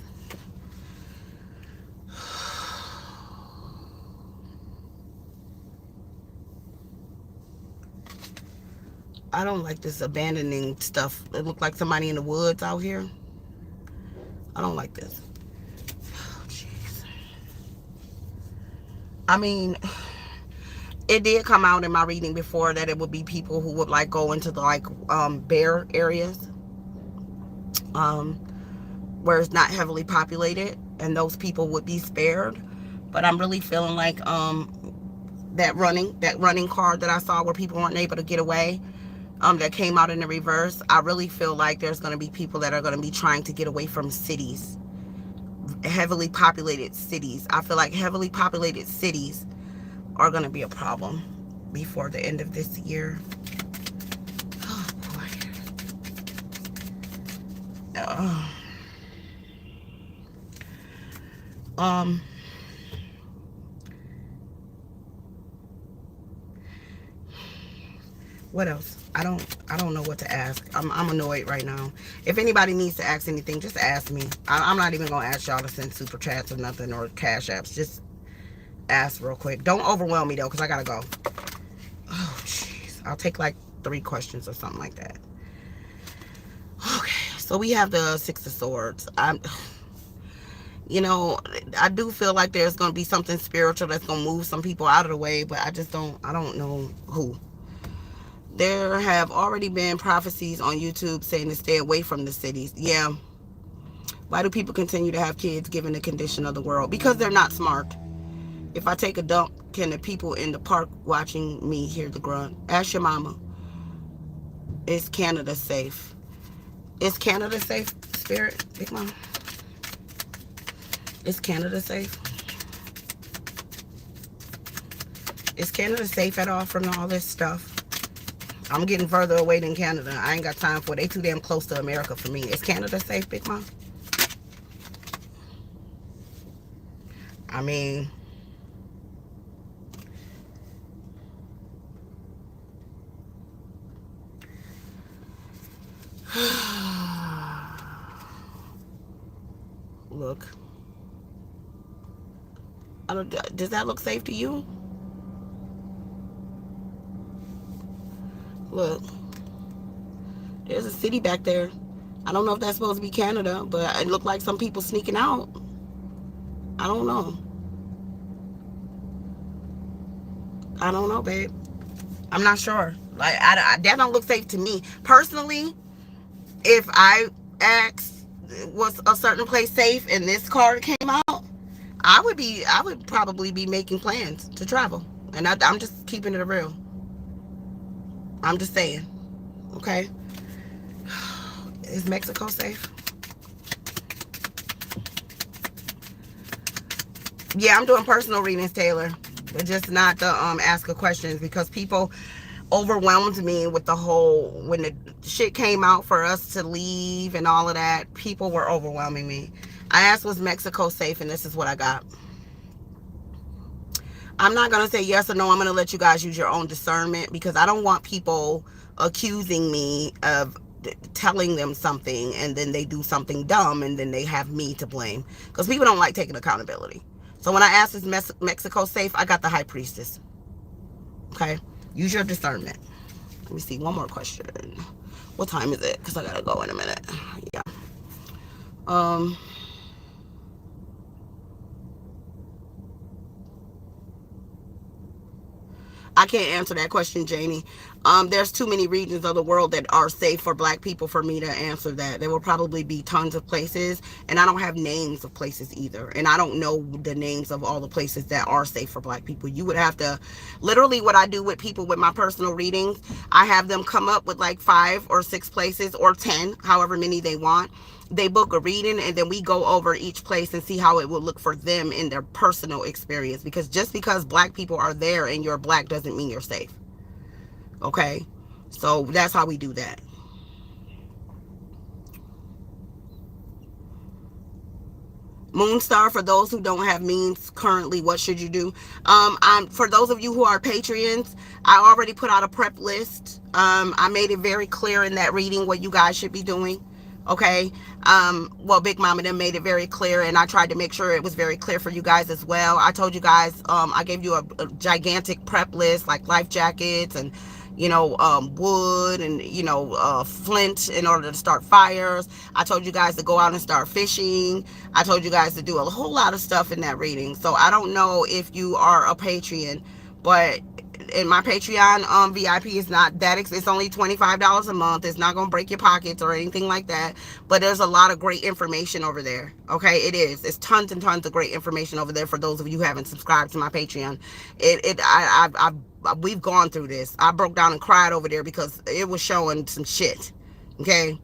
Speaker 1: I don't like this abandoning stuff. It looked like somebody in the woods out here. I don't like this. Oh, jeez. I mean, it did come out in my reading before that it would be people who would like go into the like bear areas, where it's not heavily populated, and those people would be spared. But I'm really feeling like that running card that I saw where people weren't able to get away, that came out in the reverse. I really feel like there's going to be people that are going to be trying to get away from cities, heavily populated cities. I feel like heavily populated cities are going to be a problem before the end of this year. Oh boy. What else? I don't know what to ask. I'm annoyed right now. If anybody needs to ask anything, just ask me. I'm not even gonna ask y'all to send super chats or nothing, or cash apps. Just ask real quick. Don't overwhelm me though, because I gotta go. Oh jeez. I'll take like 3 questions or something like that. Okay, so we have the 6 of Swords. You know, I do feel like there's gonna be something spiritual that's gonna move some people out of the way, but I don't know who. There have already been prophecies on YouTube saying to stay away from the cities. Yeah. Why do people continue to have kids given the condition of the world? Because they're not smart. If I take a dump, can the people in the park watching me hear the grunt? Ask your mama. Is Canada safe? Is Canada safe, Spirit? Big Mama? Is Canada safe? Is Canada safe at all from all this stuff? I'm getting further away than Canada. I ain't got time for it. They too damn close to America for me. Is Canada safe, Big Mom? I mean, look. Does that look safe to you? Look, there's a city back there. I don't know if that's supposed to be Canada, but it looked like some people sneaking out. I don't know. I don't know, babe. I'm not sure. Like, that don't look safe to me. Personally, if I asked, was a certain place safe and this card came out, I would probably be making plans to travel. And I'm just keeping it real. I'm just saying. Okay? Is Mexico safe? Yeah, I'm doing personal readings, Taylor. But just not the ask a questions, because people overwhelmed me with the whole, when the shit came out for us to leave and all of that, people were overwhelming me. I asked, was Mexico safe? And this is what I got. I'm not going to say yes or no. I'm going to let you guys use your own discernment, because I don't want people accusing me of telling them something and then they do something dumb and then they have me to blame, because people don't like taking accountability. So when I asked, is Mexico safe, I got the High Priestess. Okay? Use your discernment. Let me see, one more question. What time is it? Because I gotta go in a minute. Yeah. Um, I can't answer that question, Janie. There's too many regions of the world that are safe for black people for me to answer that. There will probably be tons of places, and I don't have names of places either. And I don't know the names of all the places that are safe for black people. You would have to, literally what I do with people with my personal readings, I have them come up with like 5 or 6 places or 10, however many they want. They book a reading, and then we go over each place and see how it will look for them in their personal experience. Because just because black people are there and you're black doesn't mean you're safe. Okay? So that's how we do that. Moonstar, for those who don't have means currently, what should you do? I'm for those of you who are Patreons, I already put out a prep list. I made it very clear in that reading what you guys should be doing. Okay. Well, Big Mama then made it very clear, and I tried to make sure it was very clear for you guys as well. I told you guys, I gave you a gigantic prep list, like life jackets and wood and flint in order to start fires. I told you guys to go out and start fishing. I told you guys to do a whole lot of stuff in that reading. So I don't know if you are a Patreon, but in my Patreon VIP is not that it's only $25 a month. It's not gonna break your pockets or anything like that, but there's a lot of great information over there. Okay, it's tons and tons of great information over there for those of you who haven't subscribed to my Patreon. We've gone through this. I broke down and cried over there because it was showing some shit. Okay,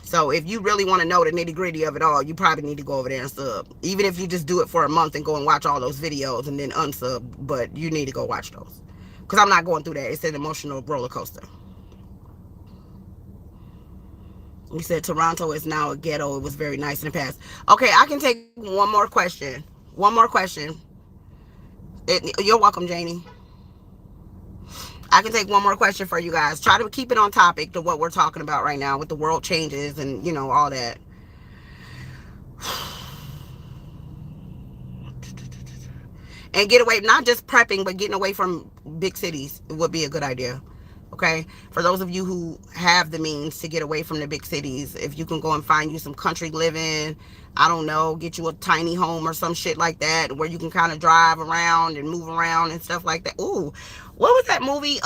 Speaker 1: so if you really want to know the nitty gritty of it all, you probably need to go over there and sub. Even if you just do it for a month and go and watch all those videos and then unsub, but you need to go watch those. Because I'm not going through that. It's an emotional roller coaster. We said Toronto is now a ghetto. It was very nice in the past. Okay, I can take one more question. One more question. You're welcome, Janie. I can take one more question for you guys. Try to keep it on topic to what we're talking about right now with the world changes and, all that. And get away, not just prepping, but getting away from big cities would be a good idea. Okay? For those of you who have the means to get away from the big cities, if you can go and find you some country living, I don't know, get you a tiny home or some shit like that where you can kind of drive around and move around and stuff like that. Ooh, what was that movie?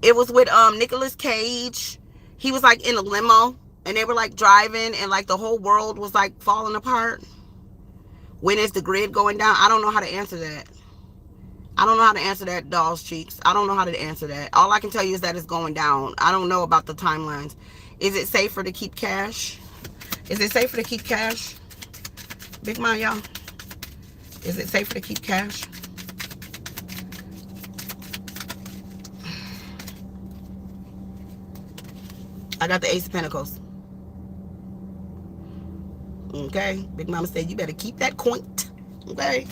Speaker 1: It was with Nicolas Cage. He was like in a limo and they were like driving and like the whole world was like falling apart. When is the grid going down? I don't know how to answer that. I don't know how to answer that, Doll's Cheeks. I don't know how to answer that. All I can tell you is that it's going down. I don't know about the timelines. Is it safer to keep cash? Is it safer to keep cash? Big Mom, y'all. Is it safer to keep cash? I got the Ace of Pentacles. Okay. Big Mama said you better keep that coin. Okay.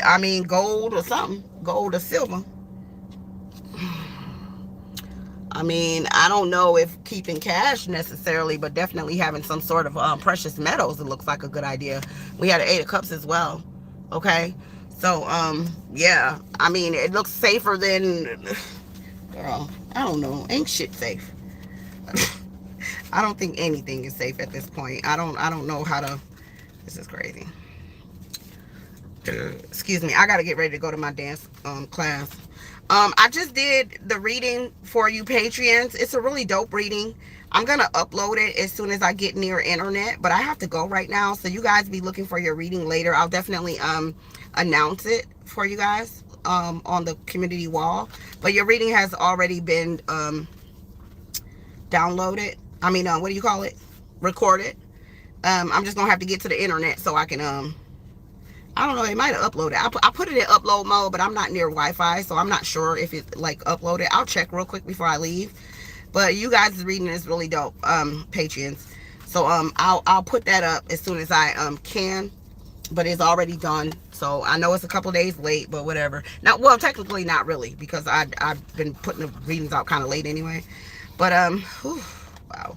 Speaker 1: I mean, gold or something. Gold or silver. I mean, I don't know if keeping cash necessarily, but definitely having some sort of precious metals, it looks like a good idea. We had an 8 of Cups as well. Okay. So, yeah. I mean, it looks safer than... Girl, I don't know. Ain't shit safe. I don't think anything is safe at this point. I don't know how to... This is crazy. Excuse me. I got to get ready to go to my dance class. I just did the reading for you Patreons. It's a really dope reading. I'm going to upload it as soon as I get near internet, but I have to go right now. So you guys be looking for your reading later. I'll definitely announce it for you guys on the community wall. But your reading has already been downloaded. I mean, what do you call it? Recorded. I'm just going to have to get to the internet so I can... I don't know, it might have uploaded. I put it in upload mode, but I'm not near Wi-Fi, so I'm not sure if it like uploaded. I'll check real quick before I leave. But you guys' reading is really dope, Patreons. So I'll put that up as soon as I can. But it's already done. So I know it's a couple days late, but whatever. Now, well, technically not really, because I've been putting the readings out kind of late anyway. But whew, wow.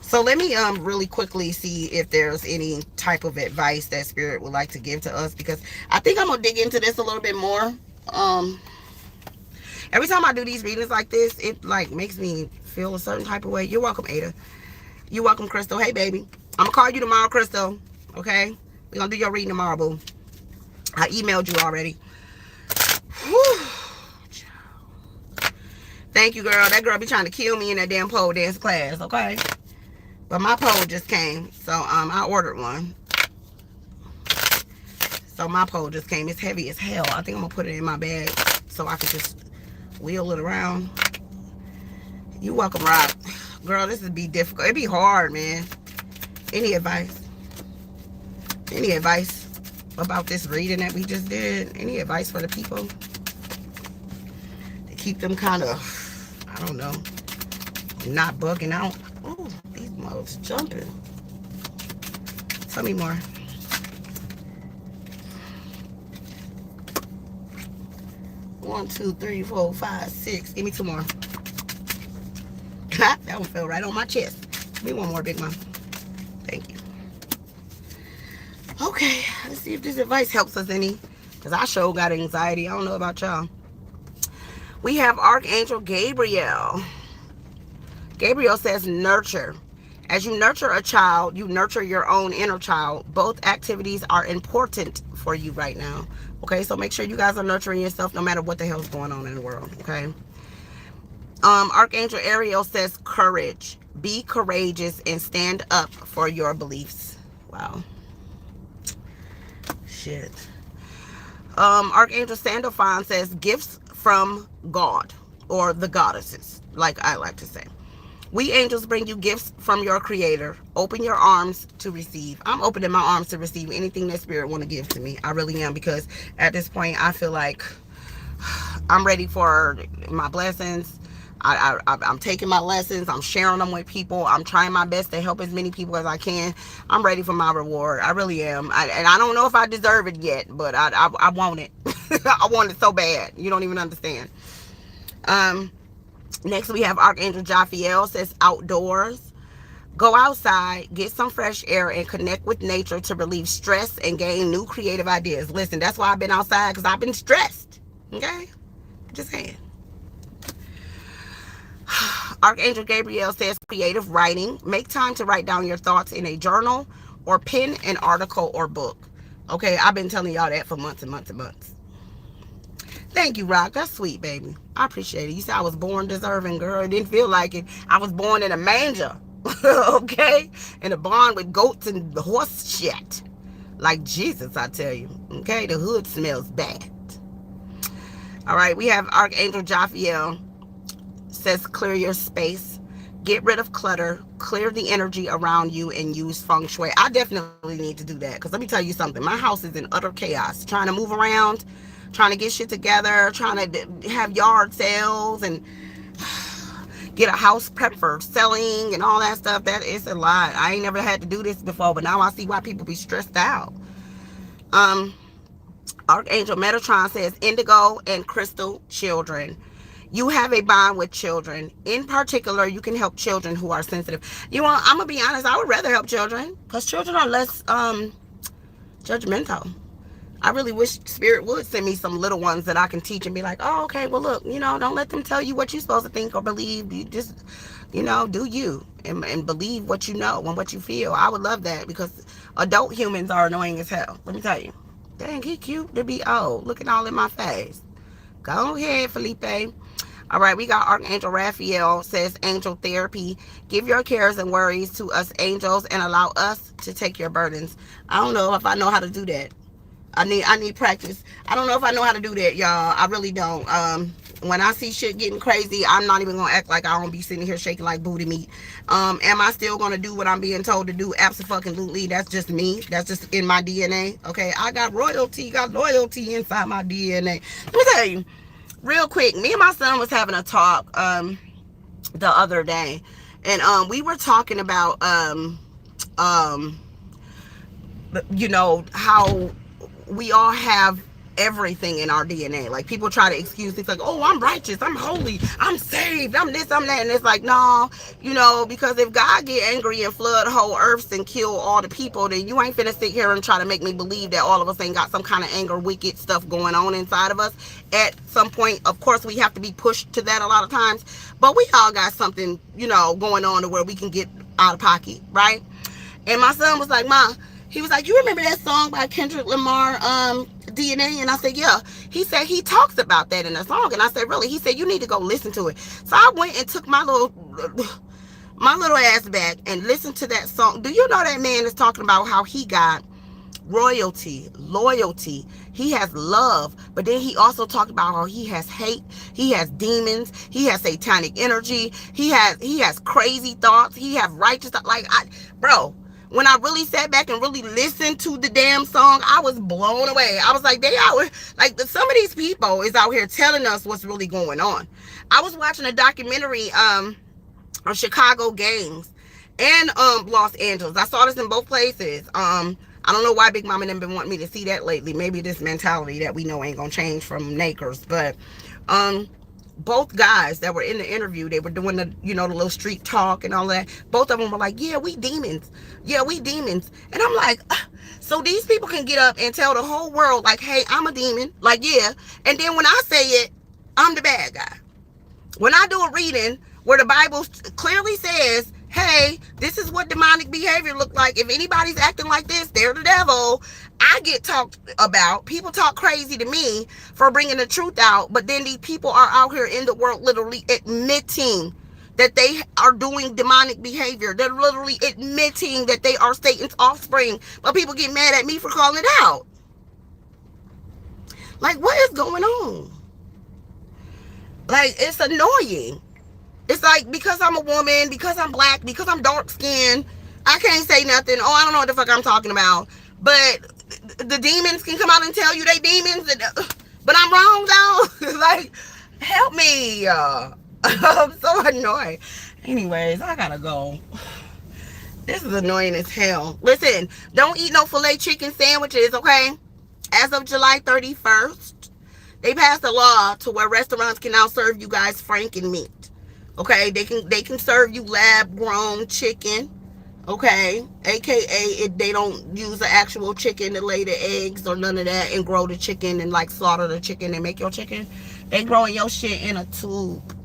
Speaker 1: So let me really quickly see if there's any type of advice that Spirit would like to give to us, because I think I'm going to dig into this a little bit more Um, every time I do these readings like this, it like makes me feel a certain type of way. You're welcome, Ada. You're welcome, Crystal. Hey, baby. I'm gonna call you tomorrow, Crystal. Okay? We're gonna do your reading tomorrow, boo. I emailed you already. Whew. Thank you, girl. That girl be trying to kill me in that damn pole dance class, okay? But my pole just came, so I ordered one. So my pole just came. It's heavy as hell. I think I'm gonna put it in my bag so I can just wheel it around. You welcome, Rob. Girl, this would be difficult. It'd be hard, man. Any advice? Any advice about this reading that we just did? Any advice for the people? To keep them kind of, I don't know, not bugging out. Ooh, these mothers jumping. Tell me more. One, two, three, four, five, six. Give me two more. That one fell right on my chest. Give me one more, big mom. Thank you. Okay, let's see if this advice helps us any. Because I sure got anxiety. I don't know about y'all. We have Archangel Gabriel. Gabriel says nurture. As you nurture a child, you nurture your own inner child. Both activities are important for you right now. Okay, so make sure you guys are nurturing yourself no matter what the hell's going on in the world. Okay. Archangel Ariel says courage. Be courageous and stand up for your beliefs. Wow. Shit. Archangel Sandalphon says gifts from God or the goddesses, like I like to say. We angels bring you gifts from your creator. Open your arms to receive. I'm opening my arms to receive anything that spirit want to give to me. I really am, because at this point I feel like I'm ready for my blessings. I'm taking my lessons. I'm sharing them with people. I'm trying my best to help as many people as I can. I'm ready for my reward. I really am. And I don't know if I deserve it yet, but I want it. I want it so bad. You don't even understand. Next we have Archangel Jophiel says outdoors. Go outside, get some fresh air, and connect with nature to relieve stress and gain new creative ideas. Listen, that's why I've been outside, because I've been stressed. Okay? Just saying. Archangel Gabriel says creative writing. Make time to write down your thoughts in a journal or pen an article or book. Okay, I've been telling y'all that for months and months and months. Thank you, Rock. That's sweet, baby. I appreciate it. You said I was born deserving, girl. It didn't feel like it. I was born in a manger. Okay? In a barn with goats and horse shit. Like Jesus, I tell you. Okay? The hood smells bad. All right, we have Archangel Jophiel says clear your space. Get rid of clutter. Clear the energy around you and use feng shui. I definitely need to do that, because let me tell you something. My house is in utter chaos. Trying to move around, trying to get shit together, trying to have yard sales and get a house prep for selling and all that stuff. That is a lot. I ain't never had to do this before, but now I see why people be stressed out. Archangel Metatron says indigo and crystal children. You have a bond with children. In particular, you can help children who are sensitive. You know, I'm going to be honest, I would rather help children, because children are less judgmental. I really wish spirit would send me some little ones that I can teach and be like, oh, okay, well, look, you know, don't let them tell you what you're supposed to think or believe. You just, you know, do you and believe what you know and what you feel. I would love that, because adult humans are annoying as hell. Let me tell you. Dang, he cute to be old. Looking all in my face. Go ahead, Felipe. All right, we got Archangel Raphael says angel therapy. Give your cares and worries to us angels and allow us to take your burdens. I don't know if I know how to do that. I need practice. I don't know if I know how to do that, y'all. I really don't. When I see shit getting crazy, I'm not even gonna act like I don't be sitting here shaking like booty meat. Am I still gonna do what I'm being told to do? Absolutely. That's just me. That's just in my DNA. Okay, I got royalty, got loyalty inside my DNA. Let me tell you, real quick. Me and my son was having a talk the other day, and we were talking about you know, how we all have everything in our DNA. Like, people try to excuse things like, oh, I'm righteous, I'm holy, I'm saved, I'm this, I'm that. And it's like, no, You know, because if God get angry and flood whole earths and kill all the people, then you ain't finna sit here and try to make me believe that all of us ain't got some kind of anger, wicked stuff going on inside of us. At some point, of course, we have to be pushed to that a lot of times, but we all got something, you know, going on to where we can get out of pocket, right? And my son was like, Ma, he was like, you remember that song by Kendrick Lamar, DNA? And I said, yeah. He said he talks about that in the song. And I said, really? He said, you need to go listen to it. So I went and took my little ass back and listened to that song. Do you know that man is talking about how he got royalty, loyalty, he has love, but then he also talked about how he has hate, he has demons, he has satanic energy, he has crazy thoughts, he has righteous thoughts. Like, bro, when I really sat back and really listened to the damn song, I was blown away. I was like, they out, like, some of these people is out here telling us what's really going on. I was watching a documentary on Chicago gangs and Los Angeles. I saw this in both places. I don't know why Big Mama done been wanting me to see that lately. Maybe this mentality that we know ain't gonna change from Nakers. But both guys that were in the interview, they were doing the, you know, the little street talk and all that. Both of them were like, yeah, we demons. Yeah, we demons. And I'm like, so these people can get up and tell the whole world, like, hey, I'm a demon. Like, yeah. And then when I say it, I'm the bad guy. When I do a reading where the Bible clearly says, hey, this is what demonic behavior look like. If anybody's acting like this, they're the devil. I get talked about. People talk crazy to me for bringing the truth out. But then these people are out here in the world literally admitting that they are doing demonic behavior. They're literally admitting that they are Satan's offspring. But people get mad at me for calling it out. Like, what is going on? Like, it's annoying. It's like, because I'm a woman, because I'm black, because I'm dark skinned, I can't say nothing. Oh, I don't know what the fuck I'm talking about. But the demons can come out and tell you they demons. But I'm wrong, though. Like, help me. I'm so annoyed. Anyways, I gotta go. This is annoying as hell. Listen, don't eat no filet chicken sandwiches, okay? As of July 31st, they passed a law to where restaurants can now serve you guys franken meat. Okay, they can serve you lab grown chicken, okay, aka they don't use the actual chicken to lay the eggs or none of that and grow the chicken and like slaughter the chicken and make your chicken. They growing your shit in a tube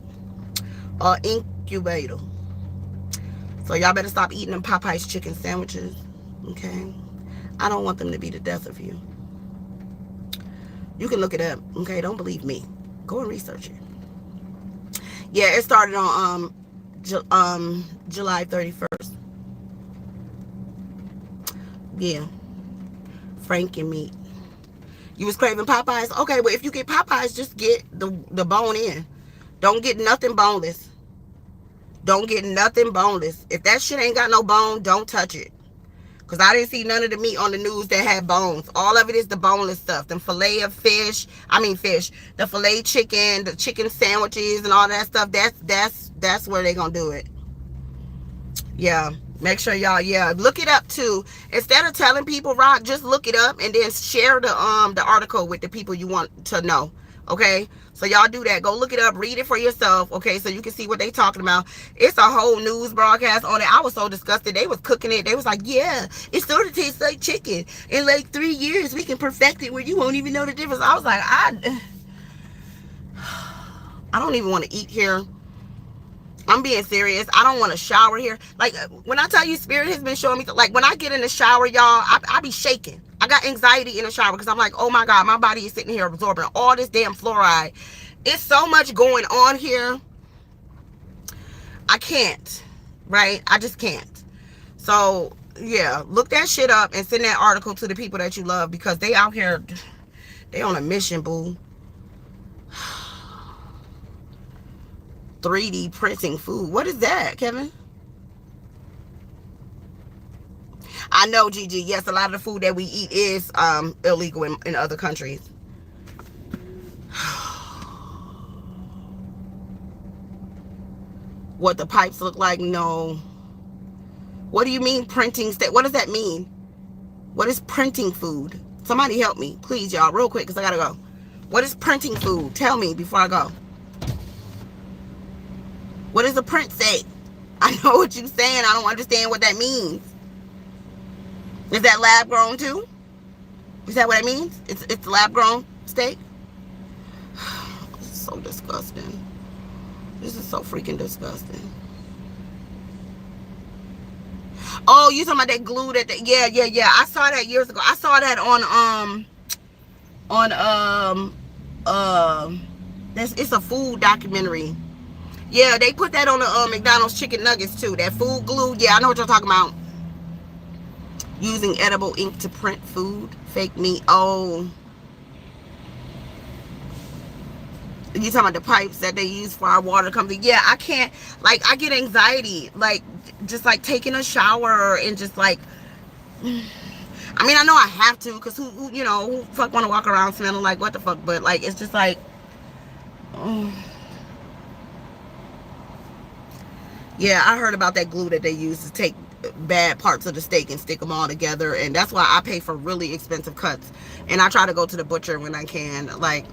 Speaker 1: or incubator. So y'all better stop eating them Popeye's chicken sandwiches, okay? I don't want them to be the death of you. You can look it up, okay? Don't believe me. Go and research it. Yeah, it started on July 31st. Yeah. Franken meat. You was craving Popeyes? Okay, well, if you get Popeyes, just get the bone in. Don't get nothing boneless. Don't get nothing boneless. If that shit ain't got no bone, don't touch it. Because I didn't see none of the meat on the news that had bones. All of it is the boneless stuff. The filet of fish. The filet chicken, the chicken sandwiches and all that stuff. That's where they gonna do it. Yeah. Make sure y'all, look it up too. Instead of telling people, Rock, just look it up and then share the article with the people you want to know. Okay? So y'all do that. Go look it up. Read it for yourself. Okay? So you can see what they talking about. It's a whole news broadcast on it. I was so disgusted. They was cooking it. They was like, yeah, it sort of tastes like chicken. In like 3 years, we can perfect it where you won't even know the difference. I was like, I don't even want to eat here. I'm being serious. I don't want to shower here. Like, when I tell you Spirit has been showing me, like, when I get in the shower, y'all, I be shaking. I got anxiety in the shower because I'm like, oh my God, my body is sitting here absorbing all this damn fluoride. It's so much going on here. I can't, right? I just can't. So, yeah, look that shit up and send that article to the people that you love because they out here, they on a mission, boo. 3D printing food. What is that, Kevin? I know, Gigi. Yes, a lot of the food that we eat is illegal in other countries. What the pipes look like? No. What do you mean printing? What does that mean? What is printing food? Somebody help me, please, y'all, real quick, because I gotta go. What is printing food? Tell me before I go. What does the print say? I know what you're saying. I don't understand what that means. Is that lab grown too? Is that what it means? It's lab grown steak? This is so disgusting. This is so freaking disgusting. Oh, you talking about that glue yeah. I saw that years ago. I saw that on this, it's a food documentary. Yeah, they put that on the McDonald's chicken nuggets too. That food glue. Yeah, I know what you're talking about. Using edible ink to print food. Fake meat. Oh. You talking about the pipes that they use for our water company? Yeah, I can't, like, I get anxiety, like, just like taking a shower and just like, I mean, I know I have to, because who you know, who fuck want to walk around smelling like what the fuck, but like, it's just like, oh. Yeah, I heard about that glue that they use to take bad parts of the steak and stick them all together, and that's why I pay for really expensive cuts, and I try to go to the butcher when I can, like,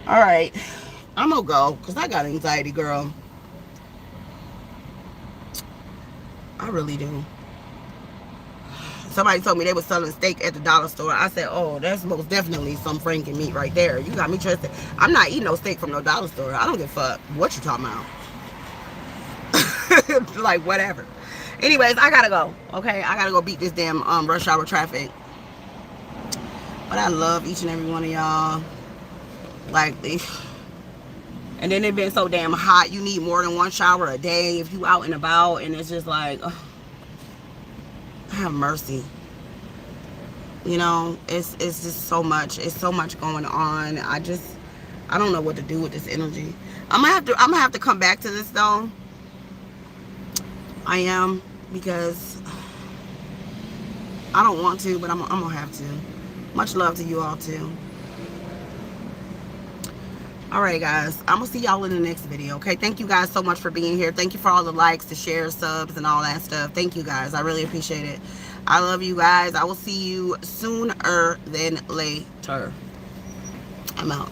Speaker 1: all right, I'm gonna go because I got anxiety, girl. I really do. Somebody told me they were selling steak at the dollar store. I said, oh, that's most definitely some Franken meat right there. You got me trusted. I'm not eating no steak from no dollar store. I don't give a fuck what you talking about. Like, whatever. Anyways, I gotta go. Okay, I gotta go beat this damn rush hour traffic. But I love each and every one of y'all. Like, and then it been so damn hot. You need more than one shower a day if you out and about, and it's just like, oh, have mercy. You know, it's just so much. It's so much going on. I don't know what to do with this energy. I'm gonna have to come back to this though. I am, because I don't want to, but I'm gonna have to. Much love to you all too. All right, guys, I'm gonna see y'all in the next video. Okay, thank you guys so much for being here. Thank you for all the likes, the shares, subs, and all that stuff. Thank you guys, I really appreciate it. I love you guys. I will see you sooner than later. I'm out.